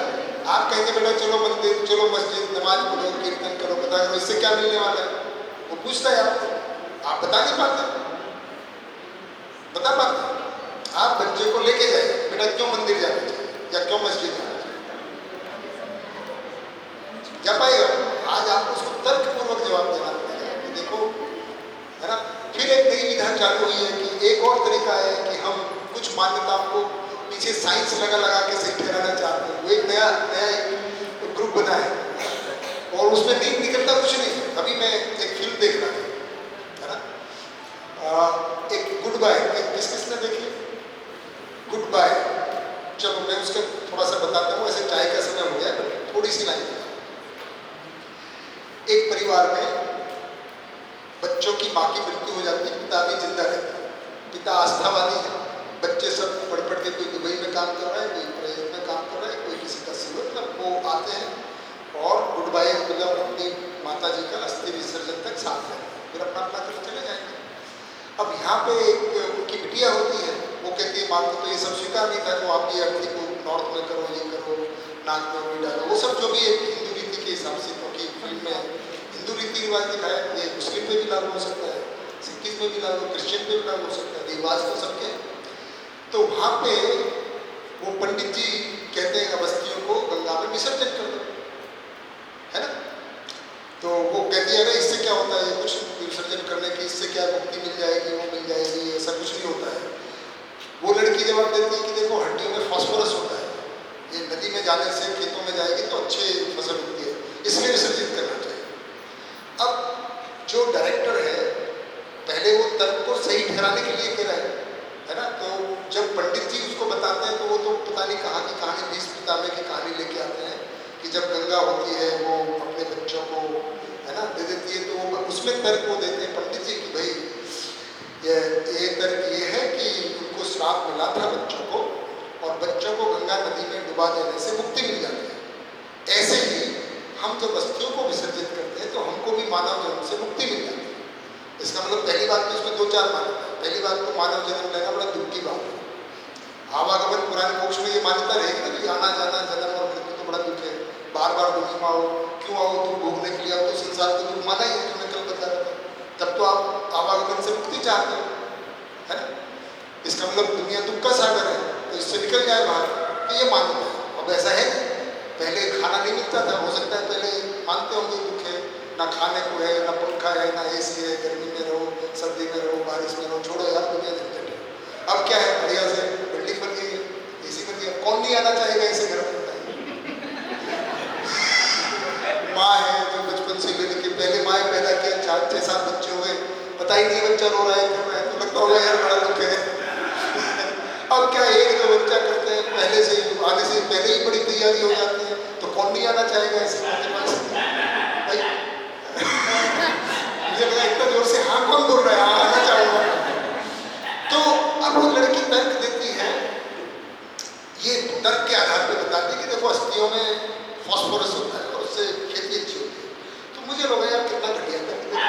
आप कहेंगे बेटा चलो मंदिर, चलो मस्जिद, नमाज पढ़ो, कीर्तन करो, पता करो, इससे क्या मिलने वाला है? वो पूछता है आपको, आप बता नहीं पाते, बता पाते? आप बच्चे को लेके जाए, बेटा क्यों मंदिर जाना चाहिए या क्यों मस्जिद जाना चाहिए? क्या पाएगा? आज आपको उसको तर्कपूर्वक जवाब देना पड़ेगा कि देखो, है ना। फिर एक नई विधा चालू हुई है कि एक और तरीका है कि हम कुछ मान्यताओं को पीछे साइंस लगा के सही ठहराना चाहते हैं। वो एक नया एक ग्रुप बना है और उसमें नहीं निकलता कुछ नहीं। अभी मैं एक फिल्म देख रहा था, है ना, एक गुड बाय, किसने देखी गुड बाय? चलो मैं उसका थोड़ा सा बताता हूँ, ऐसे चाय का समय हो गया, थोड़ी सी लाइन। एक परिवार में बच्चों की माँ की मृत्यु हो जाती है, पिता भी जिंदा रहता है। पिता आस्थावादी है, बच्चे सब पढ़ के, कोई दुबई में काम कर रहा है, कोई प्रयाग में काम कर रहा है, कोई किसी का सिविल, तब वो आते हैं और गुड बाय मतलब अपनी माता जी का अस्थि विसर्जन तक साथ है, फिर अपना अपना तरफ चले जाएंगे। अब यहाँ पे एक उनकी बिटिया होती है, वो कहती है माँ को तो ये सब स्वीकार नहीं था, तो आप ये अर्थी को नॉर्थ में करो, ये करो, नाक में उंगली डालो, वो सब जो भी एक हिंदू रीति के हिसाब से, क्योंकि फिल्म में हिंदू रीति रिवाज दिखाया, ये मुस्लिम पे भी लागू हो सकता है, सिखिज्म में भी लागू, क्रिश्चियन पे भी लागू हो सकता है, रिवाज तो सबके। तो वहाँ पे वो पंडित जी कहते हैं अवस्थियों को गंगा में विसर्जन कर दो, है ना। तो वो कहती है अरे इससे क्या होता है, कुछ विसर्जन करने की, इससे क्या मुक्ति मिल जाएगी, वो मिल जाएगी, ऐसा कुछ नहीं होता है। वो लड़की जवाब देती है कि देखो हड्डियों में फास्फोरस होता है, ये नदी में जाने से खेतों में जाएगी तो अच्छे फसल उगती है, इसलिए विसर्जित करना चाहिए। अब जो डायरेक्टर है, पहले वो तर्क को सही ठहराने के लिए कह रहा है ना। तो जब पंडित जी उसको बताते हैं तो वो तो पता नहीं कहाँ की कहानी, 20 पितामे की कहानी लेके आते हैं कि जब गंगा होती है वो अपने बच्चों को, है ना, दे देती है। तो वो उसमें तर्क वो देते हैं पंडित जी कि भाई ये तर्क ये है कि उनको श्राप मिला था बच्चों को, और बच्चों को गंगा नदी में डुबा देने से मुक्ति मिल जाती है। ऐसे ही हम जब अस्थियों को विसर्जित करते हैं तो हमको भी मानव जन्म से मुक्ति मिल जाती है। इसका मतलब पहली बात तो इसमें 2-4 मान्यता है। पहली बात तो मानव जन्म लेना बड़ा दुख की बात है। आवागमन पुराने मोक्ष में ये मान्यता रहेगी ना कि आना जाना, जन्म और मृत्यु तो बड़ा दुख है, बार बार दुखी में आओ, क्यों आओ, तुम भोगने के लिए आओ, तो संसार को दुख माना ही है, तुम्हें कल बता रहा था। तब तो आप आवागमन से मुक्ति चाहते हो, है ना। इसका मतलब दुनिया दुख का सागर है, तो इससे निकल जाए बाहर, तो ये मान्यता है। अब ऐसा है पहले खाना नहीं मिलता था, हो सकता है पहले मानते होंगे दुख है, ना खाने को है, ना पंखा है, ना AC है, गर्मी में रहो, सर्दी में रहो, बारिश में रहो, छोड़ो यार दुनिया झंझट है। अब क्या है, बढ़िया से बिल्डिंग बन गई है, AC बन गई, कौन नहीं आना चाहेगा ऐसे घर में? माँ है जो बचपन से लेने के पहले माँ पैदा किया, 4-6-7 बच्चे हो गए, पता ही नहीं बच्चा रो रहा है, कर रहा है, तो लगता होगा यार बड़ा दुख है। अब क्या, एक जो बच्चा करते हैं पहले से, आने से पहले ही बड़ी तैयारी हो जाती है, तो कौन नहीं आना चाहेगा ऐसे के पास? मुझे लगा इतना जोर से हाँ कौन बोल रहा है, हाँ आना चाहूंगा। तो अब वो लड़की तर्क देती है, ये तर्क के आधार पर बताती है कि देखो अस्थियों में फास्फोरस होता है और उससे खेती अच्छी होती है। तो मुझे लगा यार कितना घटिया तर्क है।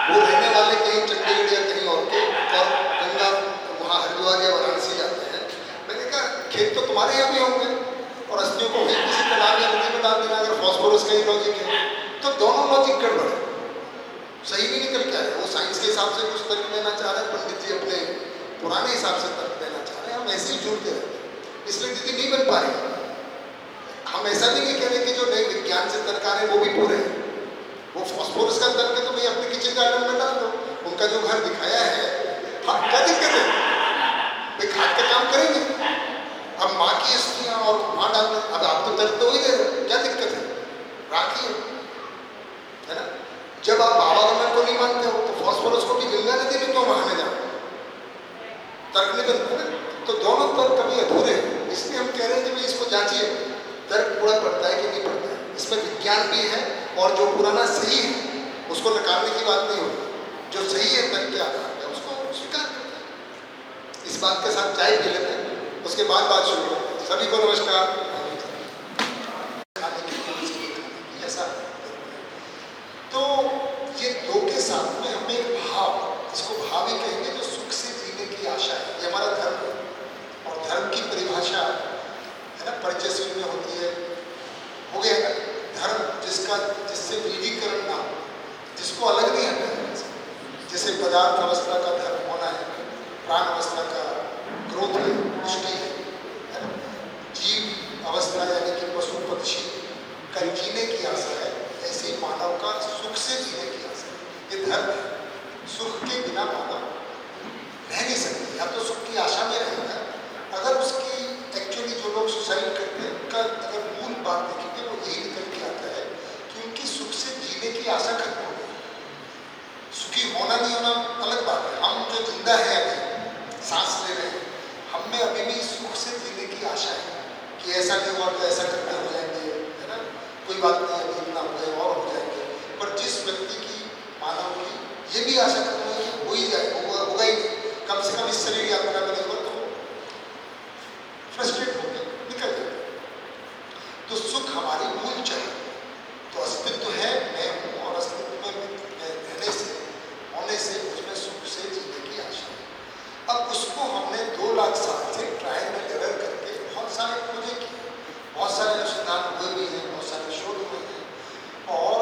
वो रहने वाले कहीं चंडीगढ़ या कहीं और के, और गंगा वहाँ हरिद्वार या वाराणसी जाते हैं। मैंने कहा खेत तो तुम्हारे यहाँ भी होंगे, और अस्थियों को वहीं किसी तालाब या नदी में डाल देना, अगर फास्फोरस का ही लॉजिक है तो दोनों लॉजिक गड़बड़ है, सही नहीं निकल के आ रहा है। वो साइंस के हिसाब से कुछ तर्क देना चाह रहे हैं, पंडित जी अपने पुराने हिसाब से तर्क देना चाह रहे हैं, हम ऐसे ही जुड़ते रहते हैं, इसलिए दीदी नहीं बन पा रही। हम ऐसा नहीं कह रहे कि जो नए विज्ञान से तर्क आ रहे हैं वो भी पूरे हैं, वो फॉस्फोरस का तल के तो भाई अपने किचन गार्डन में डाल दो, उनका जो घर दिखाया है, हाँ क्या दिक्कत है भाई, खाद का काम करेंगे। अब माँ की अस्थियाँ और माँ डालना, अब आप तो तल तो ही दे रहे, क्या दिक्कत है, राखिए, है ना। जब आप आवागमन को नहीं मानते हो तो फॉस्फोरस को भी गंगा नदी में क्यों बहाने जाओ, तर्क नहीं बनता ना। तो दोनों तर्क कभी अधूरे हैं, इसलिए हम कह रहे हैं कि भाई इसको जांचिए, तर्क पूरा पड़ता है कि नहीं पड़ता है, इसमें विज्ञान भी है, और जो पुराना सही है उसको नकारने की बात नहीं होती, जो सही है तर्क के आधार पर उसको स्वीकार करते हैं। इस बात के साथ चाय पी लेते हैं, उसके बाद बात शुरू करते हैं। सभी को नमस्कार। ऐसा तो ये दो के साथ में हमें एक भाव, इसको भाव ही कहेंगे, जो सुख से जीने की आशा है, ये हमारा धर्म है। और धर्म की परिभाषा है ना परिचय सूत्र में होती है, हो गया ना, धर्म जिससे विलीनीकरण ना हो, जिसको अलग नहीं हटाया, जैसे पदार्थ अवस्था का धर्म होना है, प्राण अवस्था का ग्रोथ है, पुष्टि है ना, जीव अवस्था यानी कि पशु पक्षी का जीने की आशा है, ऐसे ही मानव का सुख से जीने की आशा है। ये धर्म है। सुख के बिना मानव रह नहीं सकते, या तो सुख की आशा में रहेगा, अगर उसकी एक्चुअली जो लोग सुसाइड करते हैं उनका अगर मूल बात देखेंगे वो यही निकल के आता है कि उनकी सुख से जीने की आशा खत्म हो गई। सुखी होना नहीं होना अलग बात है, हम जो जिंदा है अभी सांस ले रहे हैं, हम में अभी भी सुख से जीने की आशा है कि ऐसा नहीं हुआ तो ऐसा करते हो जाएंगे, है ना, कोई बात नहीं अभी इतना हो गए और हो जाएंगे। पर जिस व्यक्ति की, मानव की ये भी आशा करते हैं कि हो ही जाए, होगा ही नहीं, कम से कम इस शरीर यात्रा में नहीं होगा, तो फ्रस्ट्रेट होकर निकल जाए। तो सुख हमारी मूल चाहिए, तो अस्तित्व है, मैं हूँ, और अस्तित्व में रहने से, होने से उसमें सुख से जीने की आशा है। अब उसको हमने 2 लाख साल से ट्रायल एंड एरर करके बहुत सारे खोजे किए, बहुत सारे अनुसंधान हुए भी हैं, बहुत सारे शोध हुए हैं, और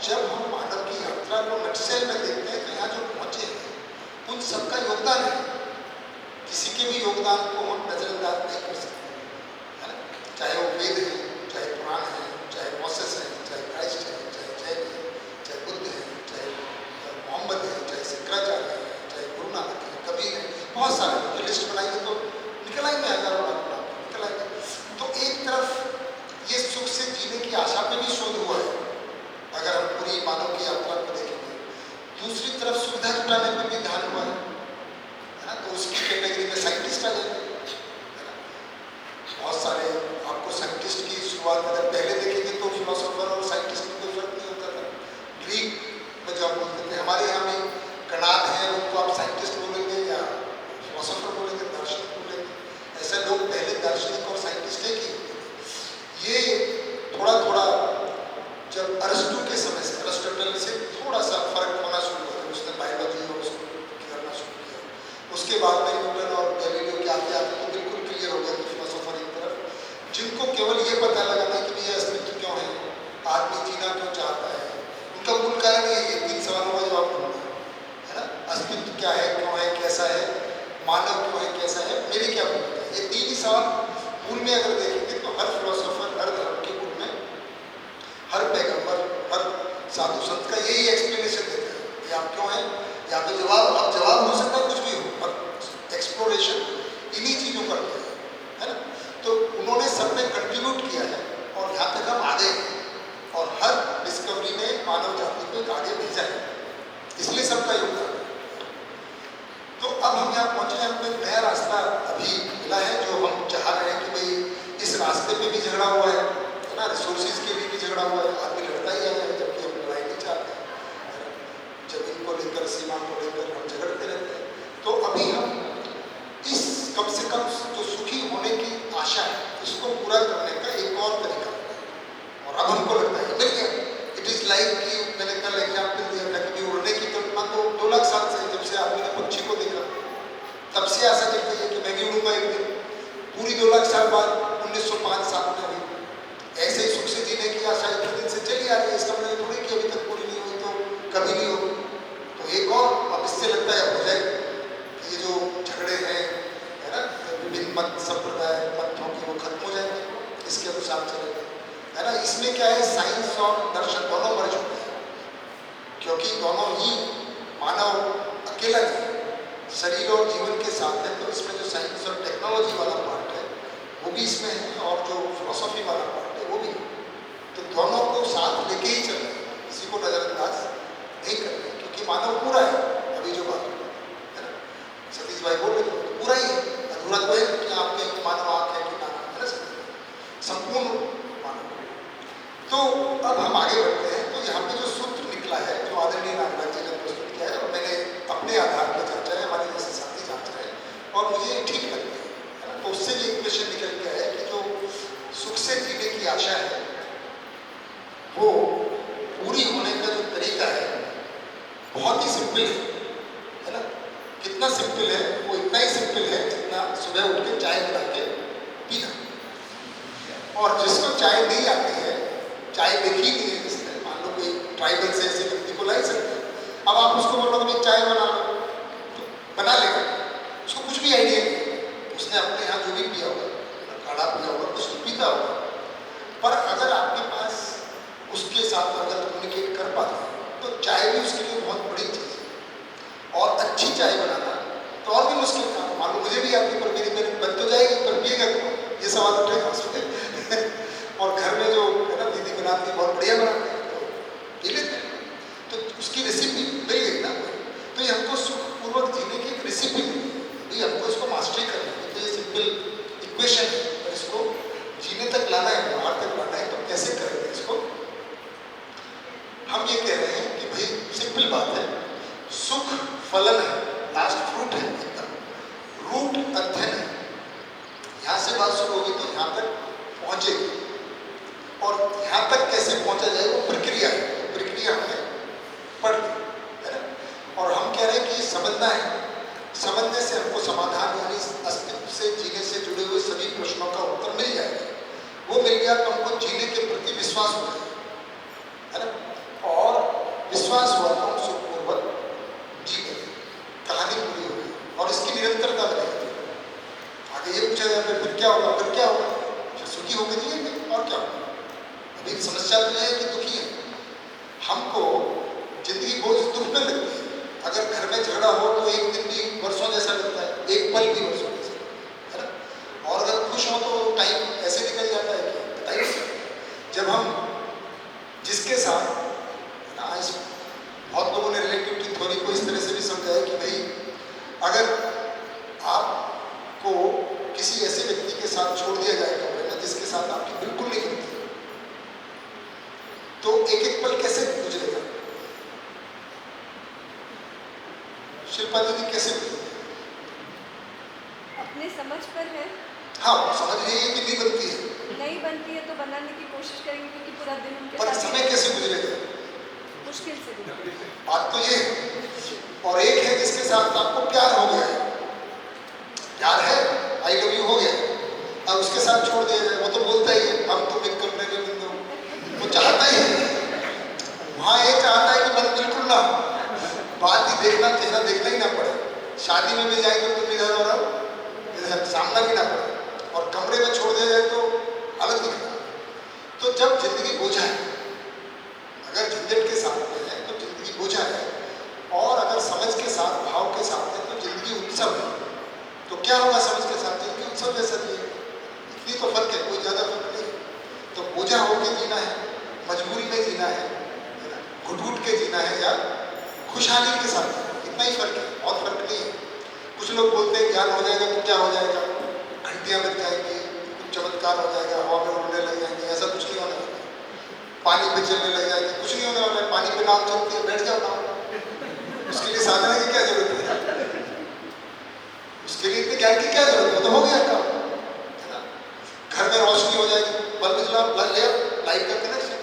जब हम मानव की यात्रा को नक्शेल में देखते हैं तो यहाँ जो पहुँचे हैं उन सबका योगदान है, किसी के भी योगदान को हम नजरअंदाज नहीं कर सकते, है ना, चाहे वो वेद है, चाहे पुराण है, चाहे मोसेस है, चाहे क्राइस्ट है, चाहे जैन है, चाहे बुद्ध है, चाहे मोहम्मद है, चाहे शंकराचार्य है, चाहे गुरु नानक है, कबीर है, बहुत सारे लिस्ट बनाएंगे तो निकल आएंगे, हजारों लाख निकल आएंगे। तो एक तरफ ये सुख से जीने की आशा पे भी शोध हुआ है, अगर हम पूरी मानव की यात्रा को देखेंगे, दूसरी तरफ सुविधा जुटाने में भी ध्यान हुआ है ना, तो उसकी कैटेगरी में साइंटिस्ट आ जाएंगे, है ना। बहुत सारे आपको साइंटिस्ट की शुरुआत अगर पहले देखेंगे तो फिलोसोफर और साइंटिस्ट में कोई फर्क नहीं होता था। ग्रीक में जो आप बोलते थे, हमारे यहाँ में कणाद है, उनको आप साइंटिस्ट बोलेंगे या फिलोसोफर बोलेंगे, दार्शनिक बोलेंगे, ऐसे लोग पहले दार्शनिक और साइंटिस्ट है कि ये थोड़ा थोड़ा जब अरस्तु के समय से, अरिस्टोटल से थोड़ा सा फर्क होना शुरू हुआ, उसने बायोलॉजी और उसको करना शुरू किया, उसके बाद में न्यूटन और गैलीलियो के आते आते तो बिल्कुल क्लियर हो गया कि फिलोसोफर एक तरफ, जिनको केवल ये पता लगाना है कि ये अस्तित्व क्यों है, आदमी जीना क्यों चाहता है, उनका मूल कारण ये 3 सवालों का जवाब ढूंढना है ना, अस्तित्व क्या है, क्यों है, कैसा है, मानव क्यों है, कैसा है, मेरी क्या भूमिका है। ये 3 ही सवाल मूल में अगर देखेंगे तो हर फिलोसोफर, हर धर्म के मूल में, हर पैगंबर, हर साधु संत का यही एक्सप्लेनेशन देता है कि आप क्यों हैं, या तो जवाब, अब जवाब हो सकता है कुछ भी हो, पर एक्सप्लोरेशन इन्हीं चीज़ों का किया है ना। तो उन्होंने सबने कंट्रीब्यूट किया है और यहाँ तक हम आगे हैं, और हर डिस्कवरी ने मानव जाति को आगे भेजा है, इसलिए सबका योगदान है। तो अब हम यहाँ पहुँचे हैं, हमें नया रास्ता अभी मिला है, जो हम चाह रहे हैं कि भाई इस रास्ते पे भी झगड़ा हुआ है ना, रिसोर्सेज के लिए भी झगड़ा हुआ है, आदमी लड़ता ही आया है, जबकि हम लड़ाई नहीं चाहते हैं, जमीन को लेकर, सीमा को लेकर हम झगड़ते रहते हैं। तो अभी हम इस कम से कम जो सुखी होने की आशा है इसको पूरा करने का एक और तरीका है, और अब हमको लगता है मिल गया। इट इज़ लाइक कि मैंने कल एग्जाम्पल दिया था कि उड़ने की कल्पना तो 2 लाख साल से, जब से आदमी ने पक्षी को देखा तब से आशा चल रही है कि मैं भी उड़ूंगा एक दिन, पूरी 2 लाख साल बाद 1905 में हुई। ऐसे ही सुख से जीने की आशा इतने दिन से चली आ रही है, इसका मतलब थोड़ी कि अभी तक पूरी नहीं हुई तो कभी नहीं होगी। तो एक और अब इससे लगता है हो जाए कि ये जो झगड़े हैं, है ना, विभिन्न मत संप्रदाय मतों की, वो खत्म हो जाएंगे, इसके अनुसार चलेंगे, है ना। इसमें क्या है, साइंस और दर्शन दोनों मर चुके हैं, क्योंकि दोनों ही मानव अकेला नहीं, शरीर और जीवन के साथ है। तो इसमें जो साइंस और टेक्नोलॉजी वाला पार्ट है वो भी इसमें है, और जो फिलोसॉफी वाला पार्ट है वो भी है। तो दोनों को साथ लेके ही चलना है, किसी को नजरअंदाज नहीं करना है, क्योंकि मानव पूरा है। अभी जो बात है ना, सतीश भाई बोल रहे थे, पूरा ही है, अधूरा तो है कि आपके मानव आंख है कि ना, है ना, संपूर्ण मानव। तो अब हम आगे बढ़ते हैं। तो यहाँ पे जो सूत्र निकला है, जो आदरणीय नागराज जी ने प्रस्तुत किया है, और मैंने अपने आधार पर चर्चा है, हमारे जैसे साथी जांच रहे हैं और मुझे ठीक लगता है ना। तो उससे ये इक्वेशन निकल के है कि जो सुख से जीने की आशा है वो पूरी होने का जो तरीका है बहुत ही सिंपल है ना। कितना सिंपल है? वो इतना ही सिंपल है जितना सुबह उठ के चाय बना के पीना। और जिसको चाय नहीं आती है, चाय देखी नहीं है जिसने, मान लो कोई ट्राइबल से ऐसे व्यक्ति को ला सकते हैं, अब आप उसको बोलो कि चाय बना लो, तो बना लेगा, उसको कुछ भी आइडिया नहीं, उसने अपने यहाँ जो भी पिया होगा, काढ़ा पिया होगा, कुछ तो पीता होगा। पर अगर आपके पास उसके साथ अगर कम्युनिकेट कर पाते हैं तो चाय भी उसके लिए बहुत बड़ी चीज़ है। और अच्छी चाय बनाना तो और भी मुश्किल काम, मालूम मुझे भी आती, पर मेरी बन तो जाएगी, पर पिएगा कौन, ये सवाल उठेगा उसमें। और घर में जो है ना दीदी बनाती है, बहुत बढ़िया बनाती है, तो पी लेते हैं। तो उसकी रेसिपी मिल गई ना। तो ये हमको सुखपूर्वक जीने की एक रेसिपी मिली, हमको इसको मास्टरी करना है। तो ये सिंपल इक्वेशन है, और इसको जीने तक लाना है, व्यवहार तक लाना है। तो कैसे करेंगे इसको? हम ये कह रहे हैं कि भाई सिंपल बात है, सुख फलन है, लास्ट फ्रूट है, एकदम रूट अध्ययन है। यहाँ से बात शुरू होगी तो यहाँ तक पहुँचेगी, और यहाँ तक कैसे पहुँचा जाए वो प्रक्रिया है। तो प्रक्रिया हमें पढ़ है ना। और हम कह रहे हैं कि समझना है, समझने से हमको समाधान यानी अस्तित्व से, जीने से जुड़े हुए सभी प्रश्नों का उत्तर मिल जाएगा। वो मिल गया तो हमको जीने के प्रति विश्वास हो जाएगा, है ना। और विश्वास हुआ तो हम सुखपूर्वक जी गए, कहानी पूरी हो गई, और इसकी निरंतरता बनेगी। आगे ये पूछा जाए फिर क्या होगा, फिर क्या होगा, फिर सुखी होकर जिएंगे, और क्या होगा। अभी समस्या तो है कि दुखी है, हमको जिंदगी बहुत दुख में लगती है। अगर घर में झगड़ा हो तो एक दिन भी वर्षों जैसा लगता है, एक पल भी वर्षों जैसा, है ना। और अगर खुश हो तो टाइम ऐसे निकल जाता है कि बताइए। जब हम जिसके साथ ना, बहुत लोगों ने रिलेटिविटी थ्योरी को इस तरह से भी समझा है कि भाई अगर आपको किसी ऐसे व्यक्ति के साथ छोड़ दिया जाए कमरे में जिसके साथ आपकी बिल्कुल नहीं बनती, तो एक एक पल कैसे गुजरेगा? शिल्पा दीदी कैसे गुजरेगा? अपने समझ पर है। हाँ, समझ रही है कि नहीं बनती है, नहीं बनती है तो बनाने की कोशिश करेंगे, क्योंकि पूरा दिन उनके पर साथ समय कैसे गुजरेगा? मुश्किल से भी। बात तो ये है। और एक है जिसके साथ आपको प्यार हो गया है, प्यार है, आई लव यू हो गया, अब उसके साथ छोड़ दिया जाए, वो तो बोलता ही है हम तो एक कमरे में बंद हो, वो चाहता ही है। वहाँ ये चाहता है कि मन बिल्कुल ना हो, बात ही देखना, चेहरा देखना ही ना पड़े। शादी में भी जाएंगे तो इधर और सामना भी ना पड़े, और कमरे में छोड़ दिया जाए तो अलग दिखता। तो जब जिंदगी बोझा है, अगर झंझट के साथ में है तो जिंदगी बोझा है, और अगर समझ के साथ, भाव के साथ है तो जिंदगी उत्सव है। तो क्या होगा समझ के साथ? जिंदगी उत्सव जैसा नहीं है, इतनी तो फर्क है, कोई ज़्यादा फर्क नहीं। तो बोझा होके जीना है, मजबूरी में जीना है, घुट घुट के जीना है, या खुशहाली के साथ, इतना ही फर्क है, और फर्क नहीं है। कुछ लोग बोलते हैं ज्ञान हो जाएगा तो क्या हो जाएगा, घंटियाँ बज जाएंगी, कुछ चमत्कार हो जाएगा, हवा में उड़ने लग जाएंगे, ऐसा कुछ नहीं होने वाला। पानी पे चलने लग जाएंगे, कुछ नहीं होने वाला है। पानी पे नाव चलती है, बैठ जाओ नाव, उसके लिए साधना की क्या जरूरत है? उसके लिए इतने ज्ञान की क्या जरूरत है? तो हो गया काम, है ना। घर में रोशनी हो जाएगी, बल्ब जलाओ, लाइट का कनेक्शन,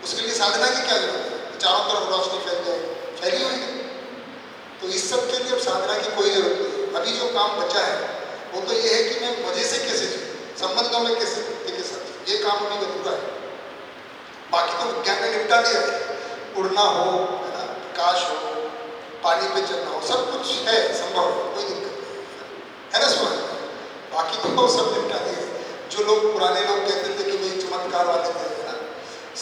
उसके लिए साधना की क्या जरूरत है? चारों तरफ रोशनी फैल जाएगी, फैली हुई है। तो इस सब के लिए अब साधना की कोई जरूरत नहीं। अभी जो काम बचा है वो तो ये है कि मैं मजे से कैसे जीऊँ, संबंधों में कैसे के साथ, ये काम अभी अधूरा है। बाकी तो विज्ञान ने निपटा दिया है, उड़ना हो, है ना, प्रकाश हो, पानी पे चलना हो, सब कुछ है, संभव है, कोई दिक्कत नहीं है ना सुन। बाकी तो सब निपटा दिया। जो लोग पुराने लोग कहते थे कि भाई चमत्कार वाले थे, है ना,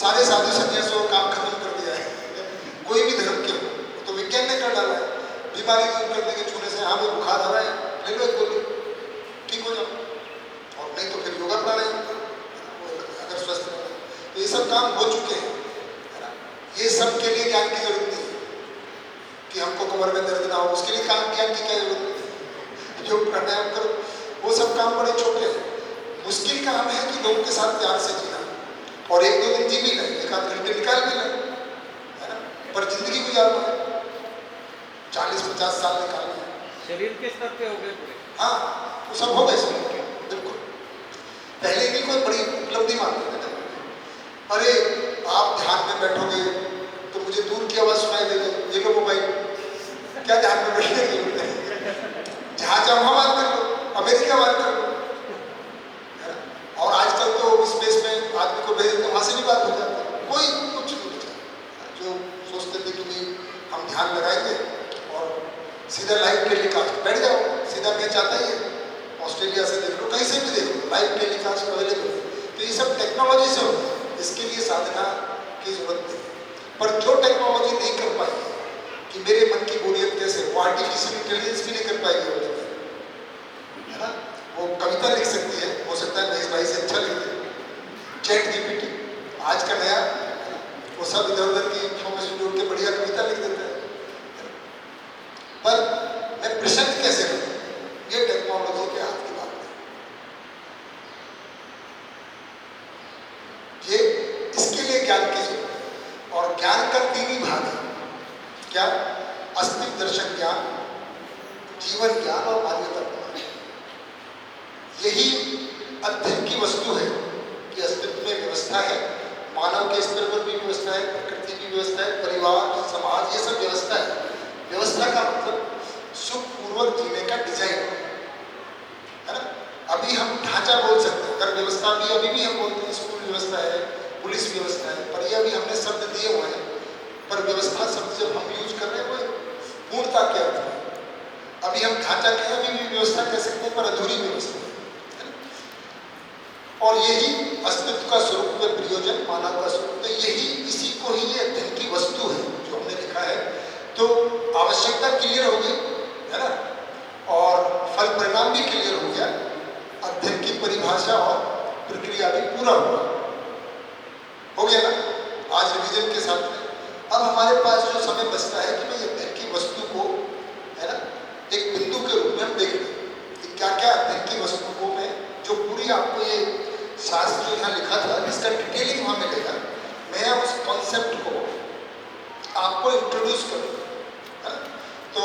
सारे साधु संन्यासियों काम खत्म कर दिया है। कोई भी धर्म बीमारी दूर करने के छूने से, हाँ वो बुखार आ रहा है, ले लो एक गोली, ठीक हो जाओ, और नहीं तो फिर योगा प्राणायाम करो अगर स्वस्थ रहना। तो ये सब काम हो चुके हैं, है ना। ये सब के लिए ज्ञान की जरूरत नहीं है कि हमको कमर में दर्द ना हो, उसके लिए काम ज्ञान की क्या जरूरत है। योग प्राणायाम करो, वो सब काम बड़े छोटे हैं। मुश्किल काम है कि लोगों के साथ प्यार से जीना, और एक दो दिन जी भी लें, एक आध घंटे निकाल भी लें, है ना, पर जिंदगी गुजारना है, 40-50 साल निकालना है। शरीर के स्तर पे हो गए पूरे। हाँ, वो सब हो गए शरीर के, बिल्कुल। पहले की कोई बड़ी उपलब्धि मानते थे ना, अरे आप ध्यान में बैठोगे तो मुझे दूर की आवाज सुनाई देगी, ये लो मोबाइल, क्या ध्यान में बैठने की जरूरत है, जहाँ चाहो वहाँ बात कर लो, अमेरिका बात कर लो, है ना। और आजकल तो स्पेस में आदमी को भेज देते, वहाँ से भी बात हो जाती है, कोई कुछ नहीं बचा। जो सोचते थे कि भाई हम ध्यान लगाएंगे और सीधा लाइव टेलीकास्ट, बैठ जाओ, सीधा मैच आता ही है, ऑस्ट्रेलिया से देख लो, कहीं से भी देख लो, लाइव टेलीकास्ट अवेलेबल है। तो ये सब टेक्नोलॉजी से होता है, इसके लिए साधना की जरूरत नहीं। पर जो टेक्नोलॉजी नहीं कर पाएगी कि मेरे मन की बोलियत कैसे, वो आर्टिफिशियल इंटेलिजेंस भी नहीं कर पाएगी, है ना। वो कविता लिख सकती है, हो सकता है महेश भाई से अच्छा लिख दे, चैट जीपीटी आज का नया, वो सब इधर उधर की इन्फॉर्मेशन जोड़ के बढ़िया कविता लिख देता है। पर मैं प्रशंसा कैसे करूं, ये टेक्नोलॉजी के हाथ की बात है। ये इसके लिए ज्ञान की जरूरत है, और ज्ञान का 3 ही भाग है। क्या? अस्तित्व दर्शन ज्ञान, जीवन ज्ञान और मानवता ज्ञान। यही अध्ययन की वस्तु है कि अस्तित्व में व्यवस्था है, मानव के स्तर पर भी व्यवस्था है, प्रकृति की व्यवस्था है, परिवार समाज ये सब व्यवस्था है। व्यवस्था का मतलब सुखपूर्वक जीने का डिजाइन है ना। अभी हम ढांचा बोल सकते हैं, अगर व्यवस्था भी अभी भी हम बोलते हैं स्कूल व्यवस्था है, पुलिस व्यवस्था है, पर यह अभी हमने शब्द दिए हुए हैं। पर व्यवस्था शब्द जब हम यूज कर रहे हैं वो पूर्णता के अर्थ में, अभी हम ढांचा कहें अभी भी व्यवस्था कह सकते हैं, पर अधूरी व्यवस्था है। और यही अस्तित्व का स्वरूप है, प्रयोजन मानव का स्वरूप है, यही इसी को ही ये अध्ययन की वस्तु है जो हमने लिखा है। तो आवश्यकता क्लियर हो गई है ना, और फल परिणाम भी क्लियर हो गया, अध्ययन की परिभाषा और प्रक्रिया भी पूरा हुआ, हो गया ना आज रिवीजन के साथ में। अब हमारे पास जो समय बचता है कि भाई अध्ययन की वस्तु को, है ना, एक बिंदु के रूप में हम देख लें कि क्या क्या अध्ययन की वस्तु को मैं, जो पूरी आपको ये शास्त्र जो यहाँ लिखा था इसका डिटेलिंग वहाँ मिलेगा, मैं उस कॉन्सेप्ट को आपको इंट्रोड्यूस करूँ, है ना। तो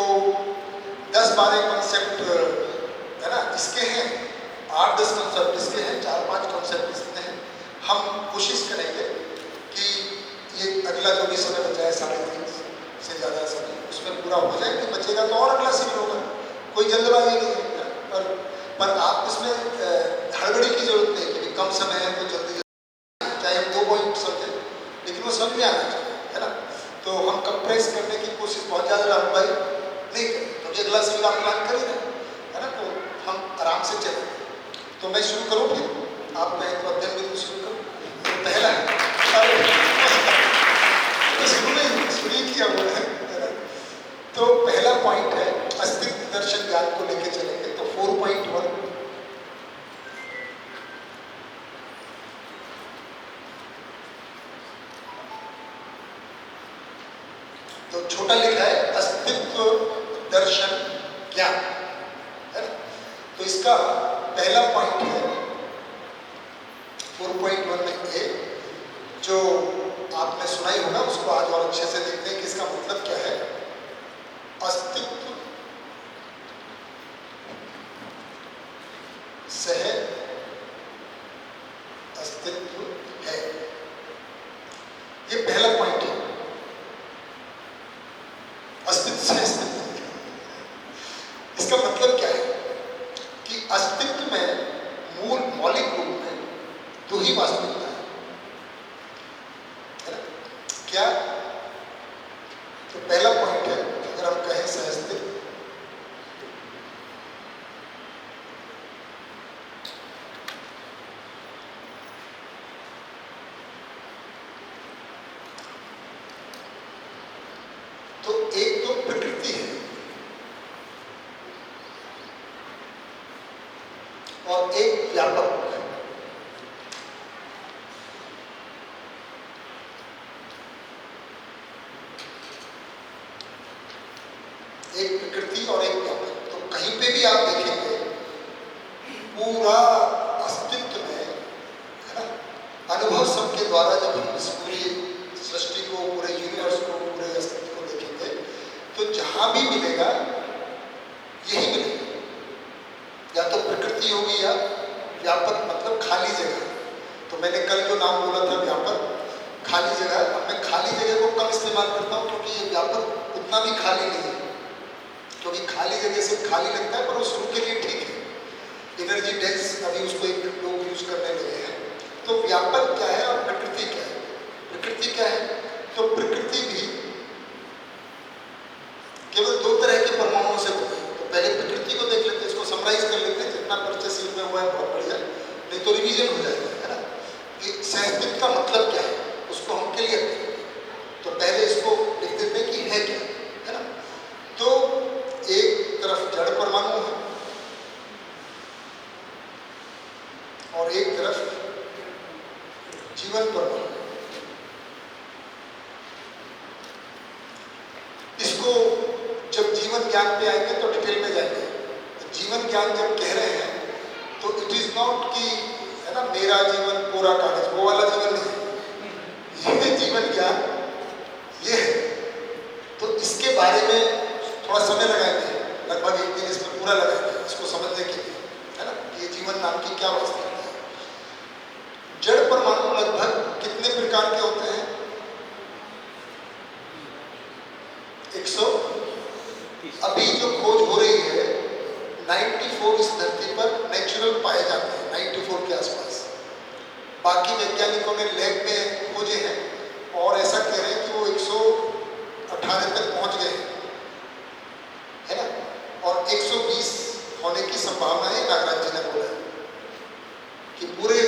10-12 कॉन्सेप्ट है ना इसके हैं, 8-10 कॉन्सेप्ट इसके हैं, 4-5 कॉन्सेप्ट इसके हैं। हम कोशिश करेंगे कि ये अगला जो भी समय बचा है 3.5 से ज़्यादा समय उसमें पूरा हो जाए, कि बचेगा तो और अगला शिविर होगा, कोई जल्दबाजी नहीं है। पर आप इसमें हड़बड़ी की जरूरत नहीं कि कम समय है तो जल्दी, चाहे हम 2 पॉइंट समझें, लेकिन वो समझ में आना चाहिए, है ना। तो हम कंप्रेस करने की कोशिश बहुत ज़्यादा लंबाई नहीं करें, क्योंकि अगला शिविर आप प्लान कर ही रहे है ना, तो हम आराम से चलें। तो मैं शुरू करूँ, फिर आप मैं तो अध्ययन बिंदु शुरू करूँ। तो पहला है, तो शुरू ही किया हुआ है। तो पहला पॉइंट है अस्तित्व दर्शन ज्ञान को लेके चलेंगे। तो 4.1 तो छोटा लिखा है अस्तित्व दर्शन ज्ञान, है ना। तो इसका पहला पॉइंट है 4.1 में ए, जो आपने सुनाई होगा उसको आज और अच्छे से देखते हैं कि इसका मतलब क्या है। अस्तित्व सह अस्तित्व है, ये पहला पॉइंट है। अस्तित्व सह अस्तित्व, इसका मतलब क्या है कि अस्तित्व में मूल मौलिक रूप में 2 ही वास्तविकता है ना? क्या? तो पहला पॉइंट है, अगर हम कहें सहअस्तित्व, तो एक तो प्रकृति है, और एक व्यापक। एक प्रकृति और एक व्यापक। तो कहीं पे भी आप देखेंगे पूरा अस्तित्व में, है ना, अनुभव सबके द्वारा जब हम इस पूरी सृष्टि को, पूरे यूनिवर्स को, पूरे अस्तित्व को देखेंगे तो जहां भी मिलेगा यही मिलेगा, या तो प्रकृति होगी या व्यापक, मतलब खाली जगह। तो मैंने कल जो नाम बोला था व्यापक, खाली जगह, अब मैं खाली जगह को कम इस्तेमाल करता हूँ क्योंकि ये व्यापक उतना भी खाली नहीं है, क्योंकि खाली जगह से खाली लगता है पर वो शुरू के लिए ठीक है, एनर्जी डेंस, अभी उसको एक लोग यूज करने लगे हैं। तो व्यापक क्या है और प्रकृति क्या है? प्रकृति क्या है? तो प्रकृति भी केवल दो तरह के परमाणुओं से बनी है। तो पहले प्रकृति को देख लेते हैं, इसको समराइज कर लेते हैं, जितना परिचय सील में हुआ है बहुत बढ़िया, नहीं तो रिवीजन हो जाएगा, है ना, कि सहअस्तित्व का मतलब क्या है, उसको हम क्लियर करेंगे। तो पहले इसको लिख देते हैं कि है क्या, है ना। तो एक तरफ जड़ परमाणु है और एक तरफ जीवन परमाणु। इसको जब जीवन ज्ञान पे आएंगे तो डिटेल में जाएंगे। तो जीवन ज्ञान जब कह रहे हैं तो इट इज नॉट कि, है ना, मेरा जीवन पूरा कागज, वो वाला जीवन नहीं, ये जीवन ज्ञान ये है। तो इसके बारे में थोड़ा समय लगाएंगे, लगभग एक दिन इसमें पूरा लगाएंगे इसको समझने के लिए, है ना, ये जीवन नाम की क्या वास्तविकता है। जड़ परमाणु लगभग कितने प्रकार के होते हैं? 130। अभी जो खोज हो रही है 94 इस धरती पर नेचुरल पाए जाते हैं, 94 के आसपास। बाकी वैज्ञानिकों ने लैब में खोजे हैं और ऐसा कह रहे हैं कि वो 118 तक पहुंच गए हैं, है ना, और 120 होने की संभावना है। नागराज जी ने बोला है कि पूरे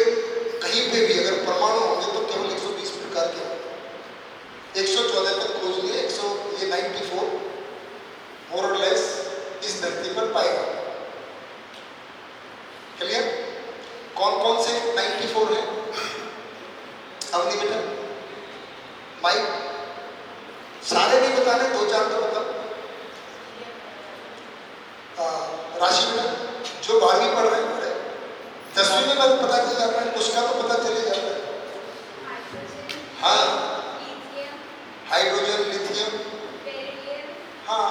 कहीं पे भी अगर परमाणु होंगे तो केवल 120 प्रकार के होंगे। 114 तक खोज लिए, 94 मोर और लेस इस धरती पर पाएगा। क्लियर? कौन कौन से 94 है? अवनी बेटा, माइक, सारे नहीं बताने, दो चार तो बताओ। राशि बेटा, जो 12वीं पढ़ रहे हैं, 10वीं में बस पता चल जाता है, कुछ का तो पता चले जाता है। हाँ, हाइड्रोजन, लिथियम, हाँ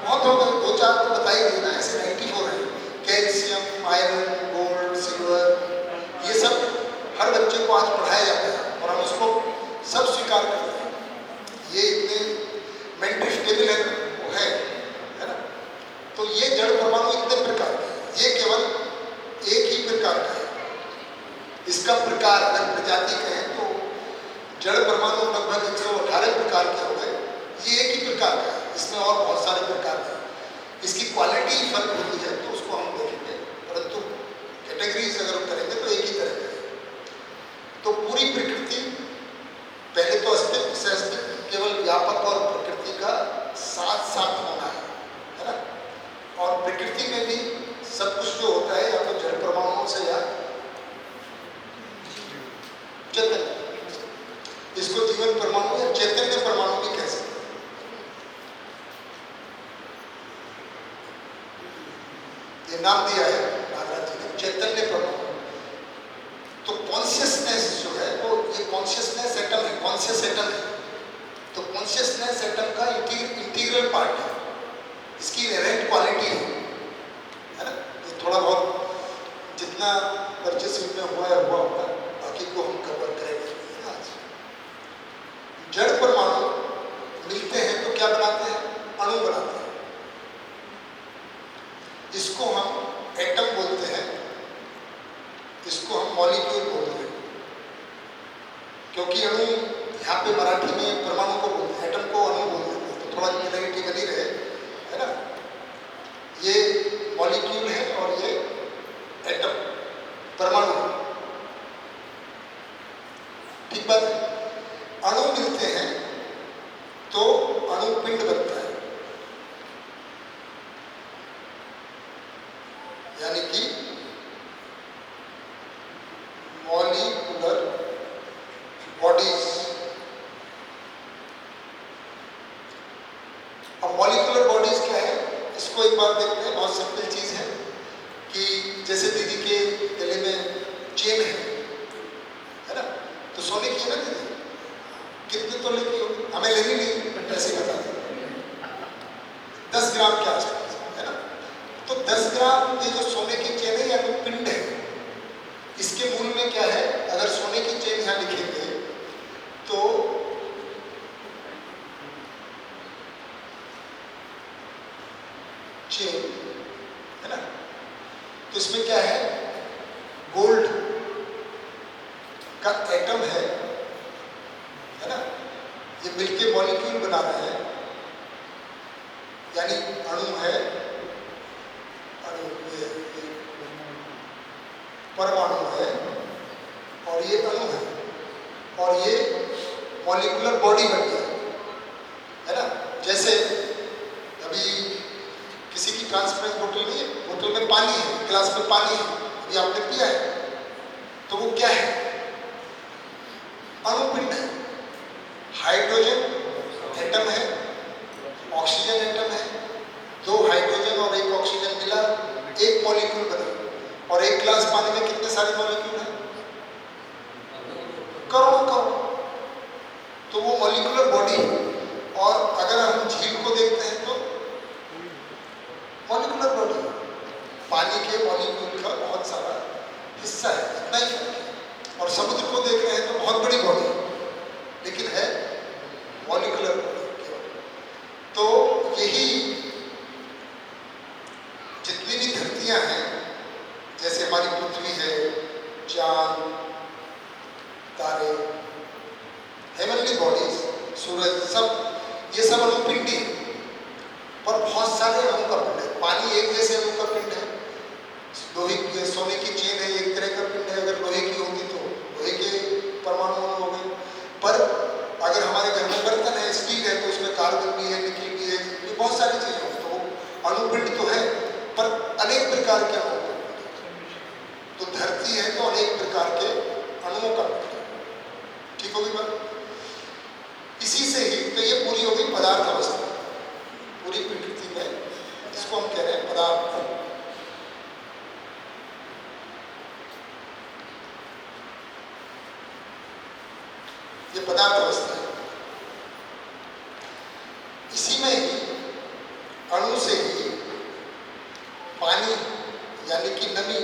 बहुत हो गए, दो चार तो बता ही दिए ना, ऐसे 94 है। कैल्शियम, आयरन, गोल्ड, सिल्वर, ये सब हर बच्चे को आज पढ़ाया जाता है और हम उसको सब स्वीकार करते हैं। ये इतने मेंटली स्टेबल है, वो है ना। तो ये जड़ परमाणु इतने प्रकार के हैं, ये केवल एक ही प्रकार का है। इसका प्रकार अगर प्रजाति कहें तो जड़ परमाणु लगभग 118 प्रकार के हो गए, ये एक ही प्रकार का है। इसमें और बहुत सारे प्रकार हैं, इसकी क्वालिटी फर्क होती है तो उसको हम देखेंगे, परंतु कैटेगरीज अगर करेंगे तो एक ही तरह का है। तो पूरी प्रकृति, पहले तो अस्तित्व से अस्तित्व केवल व्यापक और प्रकृति का साथ साथ होना है ना। और प्रकृति में भी सब कुछ जो होता है या तो जड़ परमाणुओं से या चैतन्य, इसको जीवन परमाणु या चैतन्य परमाणु भी कह सकते हैं। ये नाम दिया है नागराज जी ने, चैतन्य परमाणु। तो कॉन्शियसनेस जो है वो, ये कॉन्शियसनेस एटम है, कॉन्शियस एटम है। तो कॉन्शियसनेस एटम का इंटीग्रल पार्ट है, इसकी इनहेरेंट क्वालिटी है ना। ये थोड़ा बहुत जितना परचेस में हुआ है हुआ होगा, बाकी को हम कवर करेंगे आज। जड़ परमाणु मिलते हैं तो क्या बनाते हैं? अणु बनाते हैं। इसको हम एटम बोलते हैं, इसको हम मॉलिक्यूल बोलते हैं, क्योंकि अणु यहाँ पे मराठी में परमाणु को बोलते हैं, एटम को अणु बोलते हैं, तो थोड़ा क्लैरिटी बनी रहे, है ना। ये मॉलिक्यूल है और ये एटम परमाणु है, ठीक बात है। अणु मिलते हैं तो अणु पिंड बनता है, यानी कि मॉलिक्यूलर बॉडीज क्या है, इसको एक बार देखते हैं। बहुत सिंपल चीज़ है कि जैसे दीदी के गले में चेन है ना, तो सोने की है ना दीदी, कितने तोले की होगी, हमें लेनी नहीं, पैसे बता दें, 10 ग्राम के आसपास है ना। तो 10 ग्राम ये जो सोने की चेन है या तो पिंड है, इसके मूल में क्या है, अगर सोने की चेन यहाँ लिखेंगे तो चेन है ना, तो इसमें क्या है, गोल्ड का एटम है ना, ये मिलके मॉलिक्यूल बना रहे हैं, यानी अणु है, अणु ये परमाणु है और ये अणु है और ये मॉलिक्यूलर बॉडी बन गया है ना। जैसे अभी किसी की ट्रांसपेरेंट बोतल नहीं है, बोतल में पानी है, गिलास में पानी है, अभी आपने पिया है, तो वो क्या है, अणुपिंड है, हाइड्रोजन एटम है, ऑक्सीजन एटम है, 2 हाइड्रोजन और 1 ऑक्सीजन मिला 1 मॉलिक्यूल बना। और 1 गिलास पानी में कितने सारे मॉलिक्यूल हैं, करोड़ों। तो वो मॉलिक्यूलर बॉडी है। और अगर हम झील को देखते हैं तो मॉलिक्यूलर बॉडी, पानी के मॉलिक्यूल का बहुत सारा हिस्सा है, इतना ही फर्क है। और समुद्र को देख रहे हैं तो बहुत बड़ी बॉडी है, लेकिन है मॉलिक्यूलर बॉडी। तो यही जितनी भी धरतियां हैं, जैसे हमारी पृथ्वी है, चांद, तारे, हेवनली बॉडीज, सूरज, सब ये सब अणुपिंडी है, पर बहुत सारे अणु का पिंड है। पानी एक जैसे अणु का पिंड है, लोहे की, सोने की चेन है, एक तरह का पिंड है, अगर लोहे की होगी तो लोहे के परमाणु अणु हो गए। पर अगर हमारे घर में बर्तन है, स्टील है, तो उसमें कार्बन भी है, निकल भी है, ये बहुत सारी चीजें होती, तो वो अणुपिंड तो है, पर अनेक प्रकार के अणु। तो धरती है तो अनेक प्रकार के अणुओं का पिंड है, ठीक होगी बात। इसी से ही तो ये पूरी होगी पदार्थ अवस्था, पूरी प्रकृति में, जिसको हम कह रहे हैं पदार्थ। ये पदार्थ अवस्था है। इसी में ही अणु से ही पानी यानी कि नमी,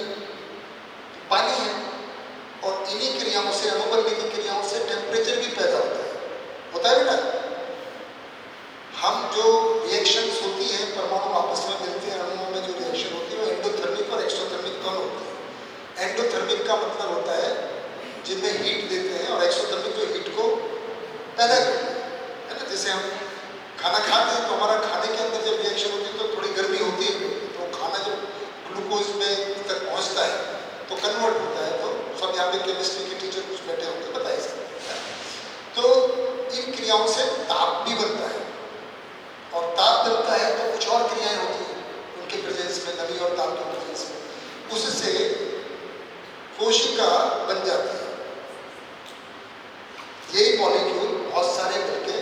पानी है, और इन्हीं क्रियाओं से, अणु बनने की क्रियाओं से टेम्परेचर भी पैदा होता है बेटा। हम जो रिएक्शंस होती हैं, परमाणु आपस में मिलते हैं, अणुओं में जो रिएक्शन होती है वो एंडोथर्मिक और एक्सोथर्मिक दोनों होती है। एंडोथर्मिक का मतलब होता है जिनमें हीट देते हैं, और एक्सोथर्मिक जो हीट को पैदा करते हैं, है ना। जैसे हम खाना खाते हैं तो हमारा खाने के अंदर जब रिएक्शन होती है तो थोड़ी गर्मी होती है, तो खाना जब ग्लूकोज में तक पहुँचता है तो कन्वर्ट होता है। तो सब यहाँ पे केमिस्ट्री के टीचर कुछ बैठे होंगे, बताइए सकते हैं। तो इन क्रियाओं से ताप भी बनता है, और ताप बनता है तो कुछ और क्रियाएं होती हैं उनके प्रेजेंस में, नमी और ताप के प्रेजेंस में, उससे कोशिका बन जाती है। यही मॉलिक्यूल बहुत सारे मिलके,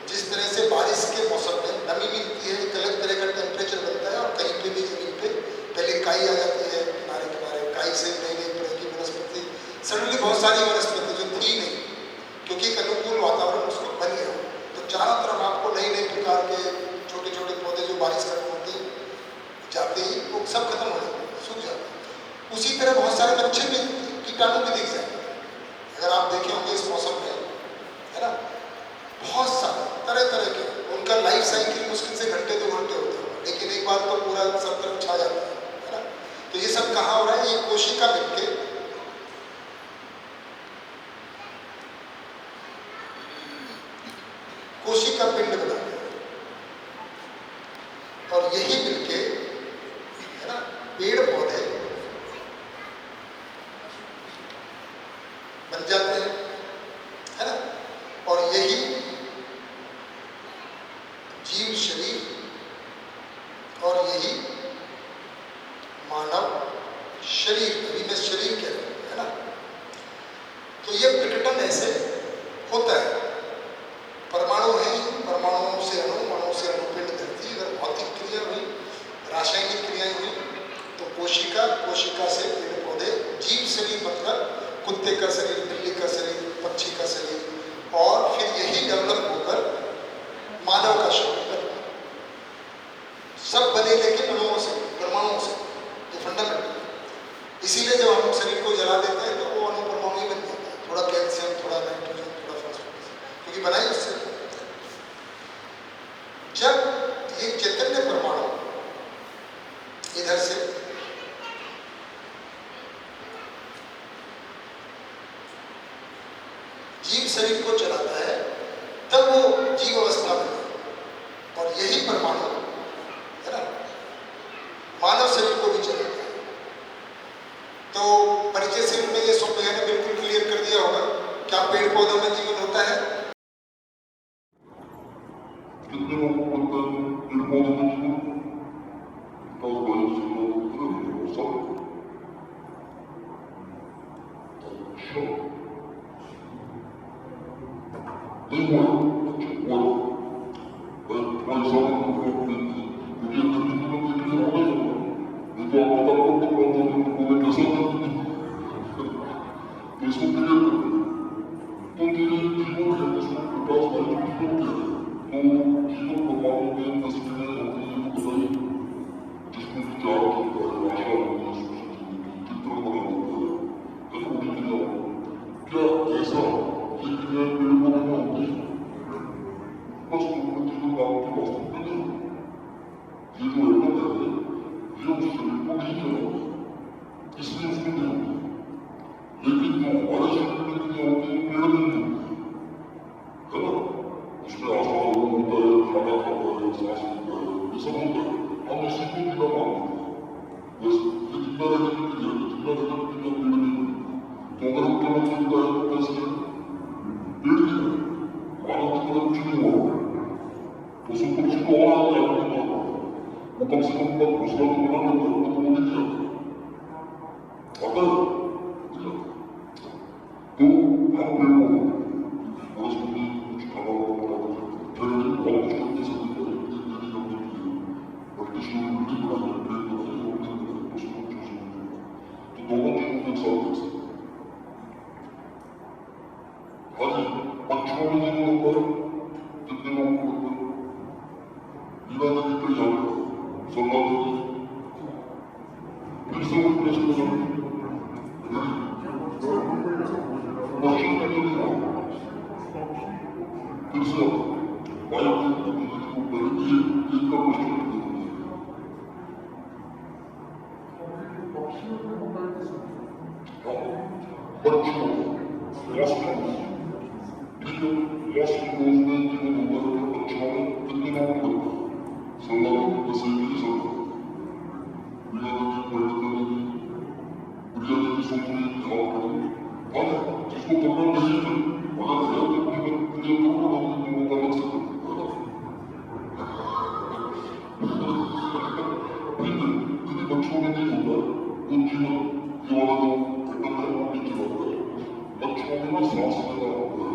जिस तरह से बारिश के मौसम में नमी मिलती है, एक अलग तरह का टेम्परेचर बनता है, और कहीं पे भी जमीन पे पहले काई आ जाती है किनारे किनारे, काई से नई नई तरह की वनस्पति, सडनली बहुत सारी वनस्पति जो थी नहीं, क्योंकि एक अनुकूल वातावरण उसको बन गया, तो चारों तरफ आपको नई नई प्रकार के छोटे छोटे पौधे जो बारिश खत्म होते जाते ही वो सब खत्म हो जाते, सूख जाते। उसी तरह बहुत सारे मच्छर भी, कीटाणु भी दिख जाते हैं, अगर आप देखे होंगे इस मौसम में, है ना। बहुत सारे तरह तरह के, उनका लाइफ साइकिल मुश्किल से घंटे 2 घंटे होते हैं, लेकिन एक बार तो पूरा सब तरफ छा जाता है ना। तो ये सब कहाँ हो रहा है, ये कोशिका मिलके कोशिका पिंड बना, और यही मिलके, है ना, पेड़ पौधे बन जाते हैं, है ना। और यही जीव शरीर, और यही मानव शरीर, अभी मैं शरीर कह रहा हूं, है ना। तो ये प्रकटन ऐसे होता है, परमाणु है, परमाणुओं से अणु, अणु से अणुपिंड, सब बने लेकिन अणुओं से, परमाणुओं से, जो फंडामेंटल। इसीलिए जब हम शरीर को जला देते हैं तो वो अणु परमाणु ही बन जाता है, थोड़ा कैल्शियम, थोड़ा नाइट्रोजन, थोड़ा फास्फोरस, क्योंकि बनाई उससे। जब ये चैतन्य परमाणु इधर से जीव शरीर को चलाता है तब वो जीव अवस्था बने, और यही परमाणु है ना मानव शरीर को भी चलाता है। तो परिचय शरीर में ये स्वप्न ने बिल्कुल क्लियर कर दिया होगा क्या पेड़ पौधों में जीवन होता है। कितने लोगों को लगता है पेड़ पौधों में जीवन? नहीं हुआ, हुआ। मैं इंसान को मुझे अंदर की जीवन देखने होगा ही होगा, नहीं तो आप पता करो तो पौधे कैसा करते हैं, तो इसको क्लियर कर दो। तो तेरे जीवन है उसमें प्रकाश भाई जो जीवन क्या है, तो जीवन परमाणु में तस्वीरें होती हैं तो बताइए, जिसमें विचार होता है, आशा होती है, चित्र बना होता है, तो उन्हीं क्रिया क्या ऐसा ये क्रियाएं पेड़ पौधों में होती है? बस तुमने जीवन नाम की वास्तव में नहीं, ये जो एटम है ये उस शरीर को नहीं चलाता, इसलिए उसमें नहीं होती। लेकिन जो हमारे शरीर में क्रिया होती है पेड़ में नहीं होती है ना, उसमें आसमान होता है, खाना खाता है, सांस लेता है, ये सब होता है, हम इसी को जीना मानते हैं। बस ये जिंदा रहने की क्रिया है, जिंदा रहने की क्रिया पेड़ नहीं बनेगी। तो अगर हम केवल जिंदा है तो कैसे है? पेड़ ही है, मानव की तरह कुछ नहीं हुआ, पशु पक्षी तो और आगे आगे नहीं माना, वो कम से कम अपना घोंसला तो बना लेता है, तो वो नहीं किया आता है। तो हम पेड़ पौधे वनस्पति कुछ खाना वाना बनाते हैं, ट्रेनिंग बहुत मुश्किल से सभी करें, ट्रेनिंग करने के लिए प्रैक्टिस में बिल्डिंग बनाए, ट्रेन बनाए, ऑर्डिंग बनाए, पशु पक्षी से तो दोनों चीजों को एक साथ देख सकते हैं। हाँ जी, पक्षियों में जीवन होता है, कितने लोगों को लगता है? मीरा नदी पे याद है, सरला नदी, फिर से वही प्रश्न है, क्वेश्चन में नहीं हुआ, फिर से वायु के गतिविधि को पहले ये एक का क्वेश्चन नहीं होता है। बच्चों, मॉस्किटोज, ठीक है, मॉस्किटोज में जीवन होता है, बच्चों में कितने लोगों को लगता है? सरला नदी बस एक ही सरला, मीरा नदी, परिणीता नदी, प्रिया नदी सोच रही है कि हाँ करेंगे, हाँ जिसको करना नहीं है, अगर है तो जीवन क्रिया करो ना, हम लोगों का अलग से करते हैं, ठीक है, यदि बच्चों में नहीं होता तो जीवन ये वाला जो एटम है वो नहीं चलाता है। बच्चों में ना सांस लेना होता है,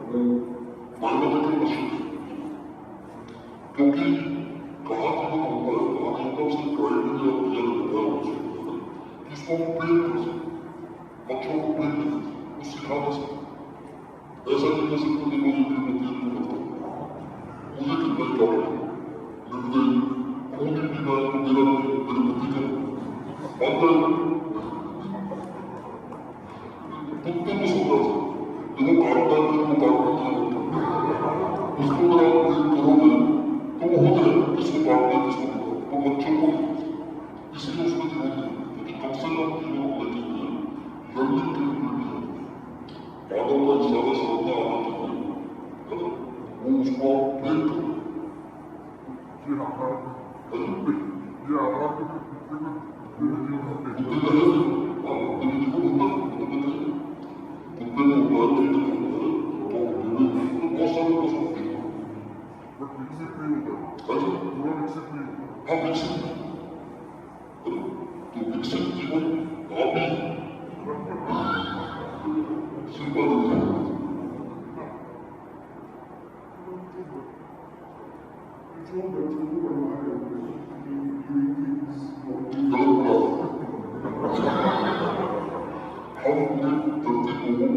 वो बायोलॉजिकल मशीन है, क्योंकि कहाँ जीवन होता है, कहाँ नहीं होता, उसके क्राइटेरिया दिया जाता है उसको, इसको हम प्रेम कर सकते, बच्चों को प्रेम कर सकते, कुछ सिखा नहीं सकते। ऐसा नहीं कह सकते देखो ये मेरी मतीन को करता मुझे कितना ही काम है, निर्दयी खून ही पीना है तो मेरा नहीं, मेरी मती का मानता है, कुत्ते को समझा सकते, देखो काटना है तो काटना नहीं होता, उसको अगर आप प्रेम करोगे तो वो हो जाएगा, किसको काटना है किसको नहीं, तो बच्चों को इसलिए उसमें जीवन नहीं, क्योंकि कम से कम जीवन होने के लिए लर्निंग कैपेबिलिटी है, मानव का ज्यादा श्रद्धा आना चाहिए, है ना, वो उसको आप प्रेम करो। ये आकार के कुत्ते का जीवन होता है, कुत्ते का है, हाँ कुत्ते का जीवन होता है, कुत्ते का नहीं, कुत्ते में होता है, चीज नहीं होता है, तो बहुत सारे पशु पक्षी हैं, बट विकसित नहीं होता है, पूरा विकसित नहीं होता, हाँ विकसित नहीं, तो विकसित जीवन आप ही सिंपल नहीं है। जो बच्चों को पढ़वा रहे होते हैं हम पूरे धरती को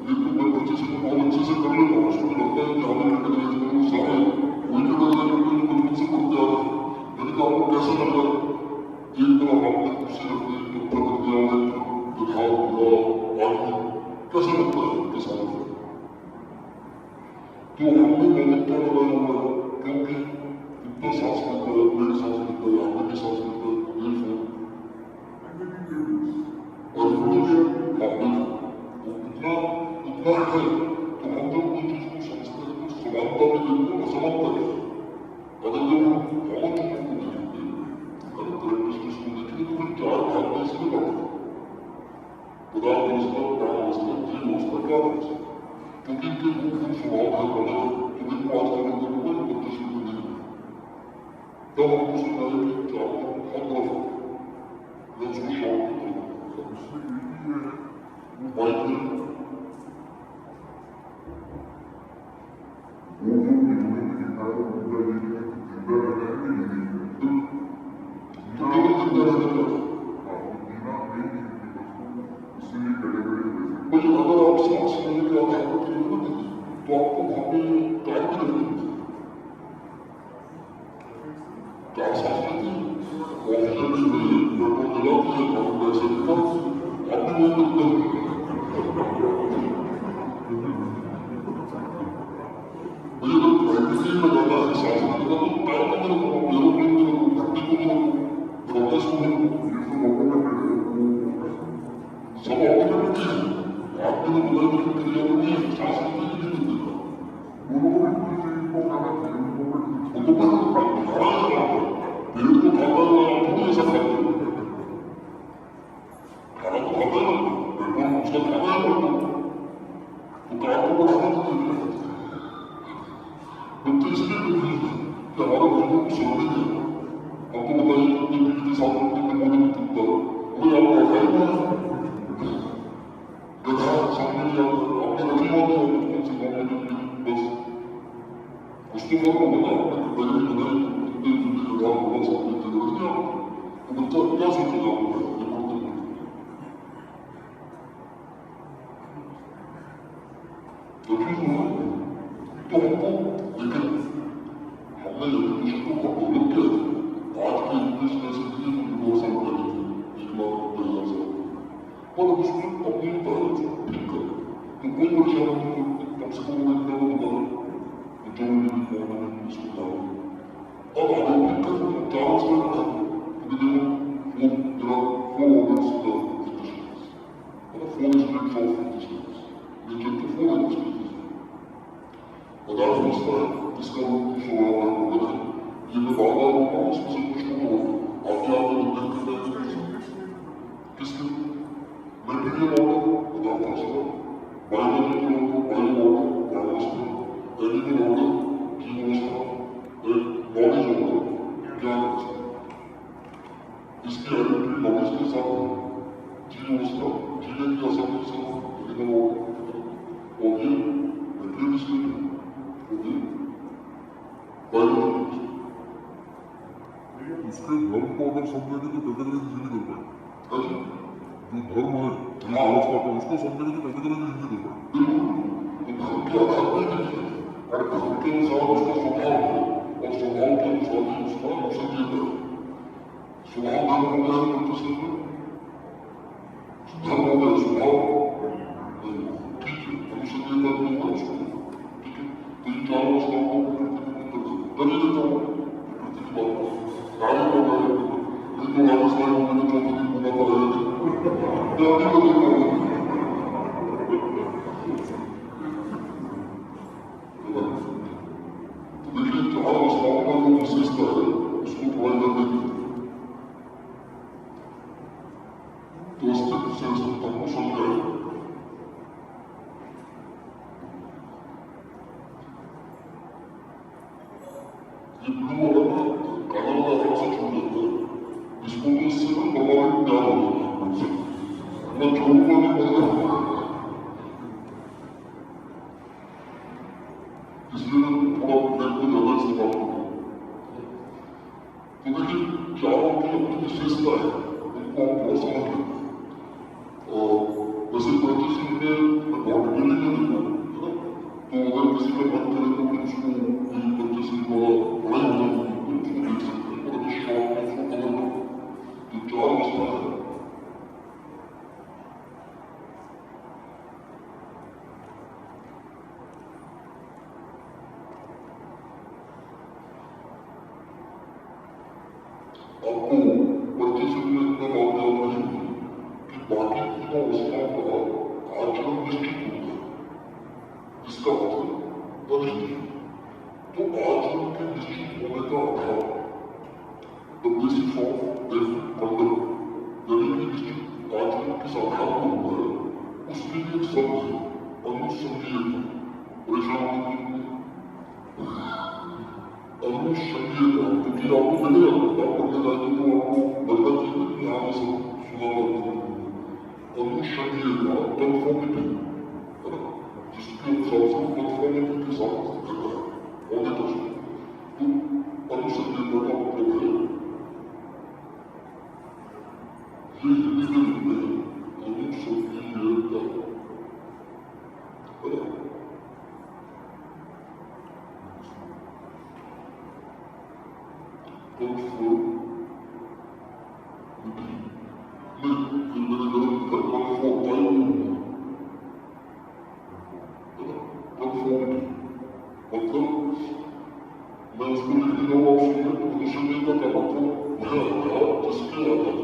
ये तो मैं बच्चे से बहुत अच्छे से कर लेता हूँ, उसको लगता है कि हमें कैटेगराइज करो सारे वही कैटेगराइज करके जो बचपन से पढ़ते आ रहे हैं, तो हमने ममता लगाया हुआ है क्योंकि इतना सांस लेता है, मेरी सांस लेता है, आपने की सांस लेता है, मेरी सांस और इतना है तो हम जब कोई चीज को समझते हैं तो समानता में देखते हैं, असमानता है। अगर जब हम बहुत चीजों को देखते हैं, अगर प्रैक्टिस को देखेंगे तो फिर चार भाग में इसलिए बांटते हैं, पदार्थ अवस्था, प्राण अवस्था, जीव अवस्था, ज्ञान अवस्था, क्योंकि इनके गुण स्वभाव है बने हैं, तो इनको आज तक अंदर कोई प्रैक्टिस नहीं है। तब हमको समझाया कि चारों हर तरफ मैं उसको शौक की तरफ उसमें एक ही है वो बाइक है वो जो इन्होंने भी दिखाया उनका ये है कि जिंदा रहना है कि नहीं है तो केवल जिंदा रहना है। हाँ वो जीना नहीं है इससे ये कैटेगरी है। भाई अगर आप सांस लेने के आधार पर जीवन नहीं तो आपको वहाँ पे काम भी नहीं मिलेगा। क्या सांस लेते हैं ऑक्सीजन नहीं मिले, पेट्रोल जलाती है, कार्बन डाइऑक्साइड निकालती है, आप भी वही करते हैं। मुझे अगर प्राइवेटली लगाना है सांस लेने का तो पैर को मेरे को एरोप्लेन में लगो, घंटे को लगो, प्रोटेस्ट को लगो, ये सब ऑटोमेटिक है। सब ऑटोमेटिक है। आपने तो बुलाई मेरी क्रिया तो नहीं है, सांस लेने की नहीं लेते का दोनों को बिल्कुल चाहिए, इनको खाना चाहिए, उनको पेड़ को खाता है आप थोड़ी ऐसा खाते हो, खाना तो खाता है ना, पेट्रोल उसका खाता है पेट्रोल, तो कार को बढ़ाना तो नहीं है। तो इसलिए कंफ्यूज है कि हमारा बंधु को समझ नहीं है। हमको बताइए कितने बीज के साथ रखने के मोदी में टूटता है, वही आपको रखाई हुआ है गधा सामने नहीं आता, आपने रखी हुआ नहीं है बचपन से गाँव में बस उसके बाद वो बना आपने पहले बनाई गधा बड़ा सामने जगह नहीं आपको तो बच्चा क्या सोचेगा आपको कंफ्यूज हुआ तो हमको लेकिन हमने एजुकेशन को बहुत डेवलप किया है। आज के इंग्लिश में से भी बहुत साल पहले थे 1,50,000 साल पर अब उसमें अपनी तरह से ठीक कर तो कोई परेशानी नहीं, कम से कम वो इतना तो बता जो भी इंग्लिश को था अब आगे ठीक कर चार स्टेट है क्योंकि देखो वो there are 4 organs in the intestines, 4 states of intestines, नीचे के 4 intestines पदार्थ अवस्था है जिसका रूप स्वभाव है भगत है। ये मैं बार बार बोलता हूँ, इसमें से कुछ को आगे आगे निर्णय करना है किसके मेटीरियल ऑर्डर पदार्थ अवस्था, बायोलॉजिकल ऑर्डर बायो ऑर्डर प्राण अवस्था, एनिमल ऑर्डर जीव अवस्था, नॉलेज ऑर्डर ज्ञान अवस्था। इसकी आइडेंटिटी नॉलेज के साथ है, जीव अवस्था जीने की आसानी के साथ एनिमल ऑर्डर और ये मेटीरियलिस्टिक उसके धर्म को अगर समझेंगे तो कैटेगरी इजी कर पाए जो धर्म है उसको समझेंगे तो कैटेगरी इजी कर पाए धर्म के आधार पर नहीं और धर्म के अनुसार उसका स्वभाव है और स्वभाव के अनुसार ही उसका नुकसान ये है। स्वभाव धर्म हो गया प्रतिष्ठित धर्म हो गया स्वभाव ठीक है अनुसंधान नहीं होगा उसको ठीक है। तो इन चारों अवस्थाओं को कर ही देता हूँ प्रकृति की बात गाड़ी को मैं नहीं तो राजस्थान में मैंने चौथे दिन घूमा था रहेगा मैं अभी को देखता हूँ तो देखिए चार अवस्थाओं का जो विशेषता है उसको थोड़ा इधर देखिए तो अस्तित्व से अस्तित्व को समझाए ये ब्लू वाला ना काला वाला आराम से छूट जाता है इसको तो इससे ना परमानेंट ज्ञान हो जाता है मैं छोड़ूंगा नहीं मतलब इसलिए मैं थोड़ा ब्रेक को ज्यादा इस्तेमाल करूँगा। तो देखिए चारों की अपनी विशेषता है उनको हम थोड़ा समझ लें और वैसे प्रैक्टिस में बहुत डिटेलिंग में देखो है ना तो अगर किसी का मन करे तो फिर उसको प्रैक्टिस वाला बड़ा ही हो जाएगी तो उसको देख सकते हैं और अगर शॉर्ट में उसको कवर करो तो चार अवस्था है आपको बच्चे से भी इतना बात याद नहीं हुई कि बाकी तीनों अवस्थाओं का आचरण निश्चित होता है, जिसका मतलब अनिश्चित। तो आचरण के निश्चित होने का आधार the basis of definite conduct, यानी कि निश्चित आचरण किस आधार पर हुआ है, उसके लिए एक शब्द है अनुसंज्ञेयता। परेशान अनुसंज्ञेयता, क्योंकि आपको मिलेगा आप पढ़ने जाएंगे तो आपको लगना चाहिए कि यहाँ से सुना अनुसंज्ञेयता कन्फर्मिटी है ना, जिसके अनुसार से कन्फर्मिटी के साथ करना है होने का। तो अनुसंज्ञेयता का मतलब है ये हिंदी में लिखते हैं अनुसंज्ञेयता है ना।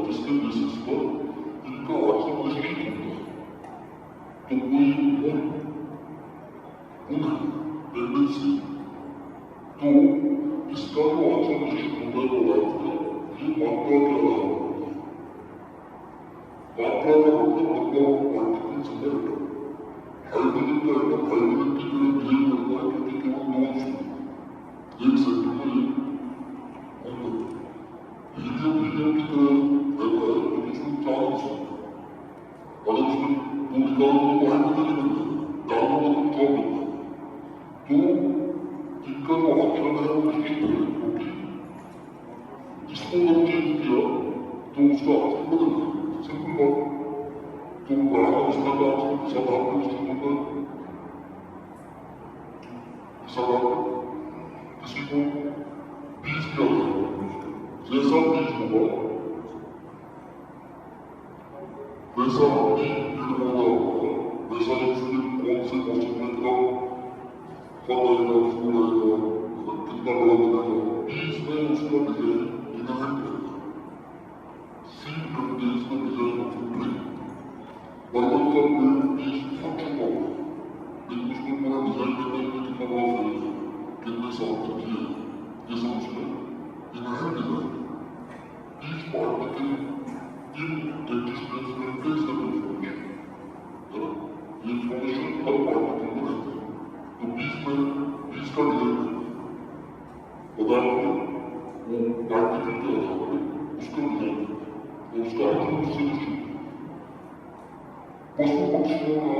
जिसके बेसिस पर इनका आचरण निश्चित होता है। तो कोई टेंडेंसी, तो इसका जो आचरण निश्चित होता है पदार्थ का, ये मात्रा के आधार पर होता है। मात्रा का मतलब पार्टिकल्स है एटम। हाइड्रोजन का एटम हाइड्रोजन की तरह बिहेव करता है क्योंकि केवल 2 अंश हैं, एक सेंटर में एक अंदर। हीलियम की तरह रहता है क्योंकि उसमें 4 अंश हैं। अगर उसमें 2 निकालो तो हाइड्रोजन ही बनता है, डालने मतलब 4 बनता है। तो इनका जो आचरण है वो निश्चित है, क्योंकि इसको अगर चेंज किया तो उसका आचरण बदल जाएगा। सिंपल बात। तो ग्रहण अवस्था का आचरण किस आधार पर निश्चित होता है? किस आधार पर? किसी को बीज के आधार पर, जैसा बीज होगा वैसा बीज पेड़ पौधा होगा, वैसा ही उसके कौन से मौसम में कब फल आएगा, फूल आएगा, कितना बड़ा बनेगा। बीज में उसका डिजाइन इनहेरेंट रहेगा। सीड कंटेन्स में डिजाइन ऑफ फ्रूट। बरगद का पेड़ बीज बहुत छोटा होगा, लेकिन उसमें पूरा डिजाइन करने में कितना बड़ा फैल है, कितने साल तक है, ये सब उसमें inherent design. Each particle in existence contains the information, है ना? ये information हर particle में रहता है। तो बीज का डिजाइन है, पदार्थ में वो पार्टिकल के आधार पर उसका डिजाइन है और उसका आचरण उससे निश्चित है। पशु पक्षियों का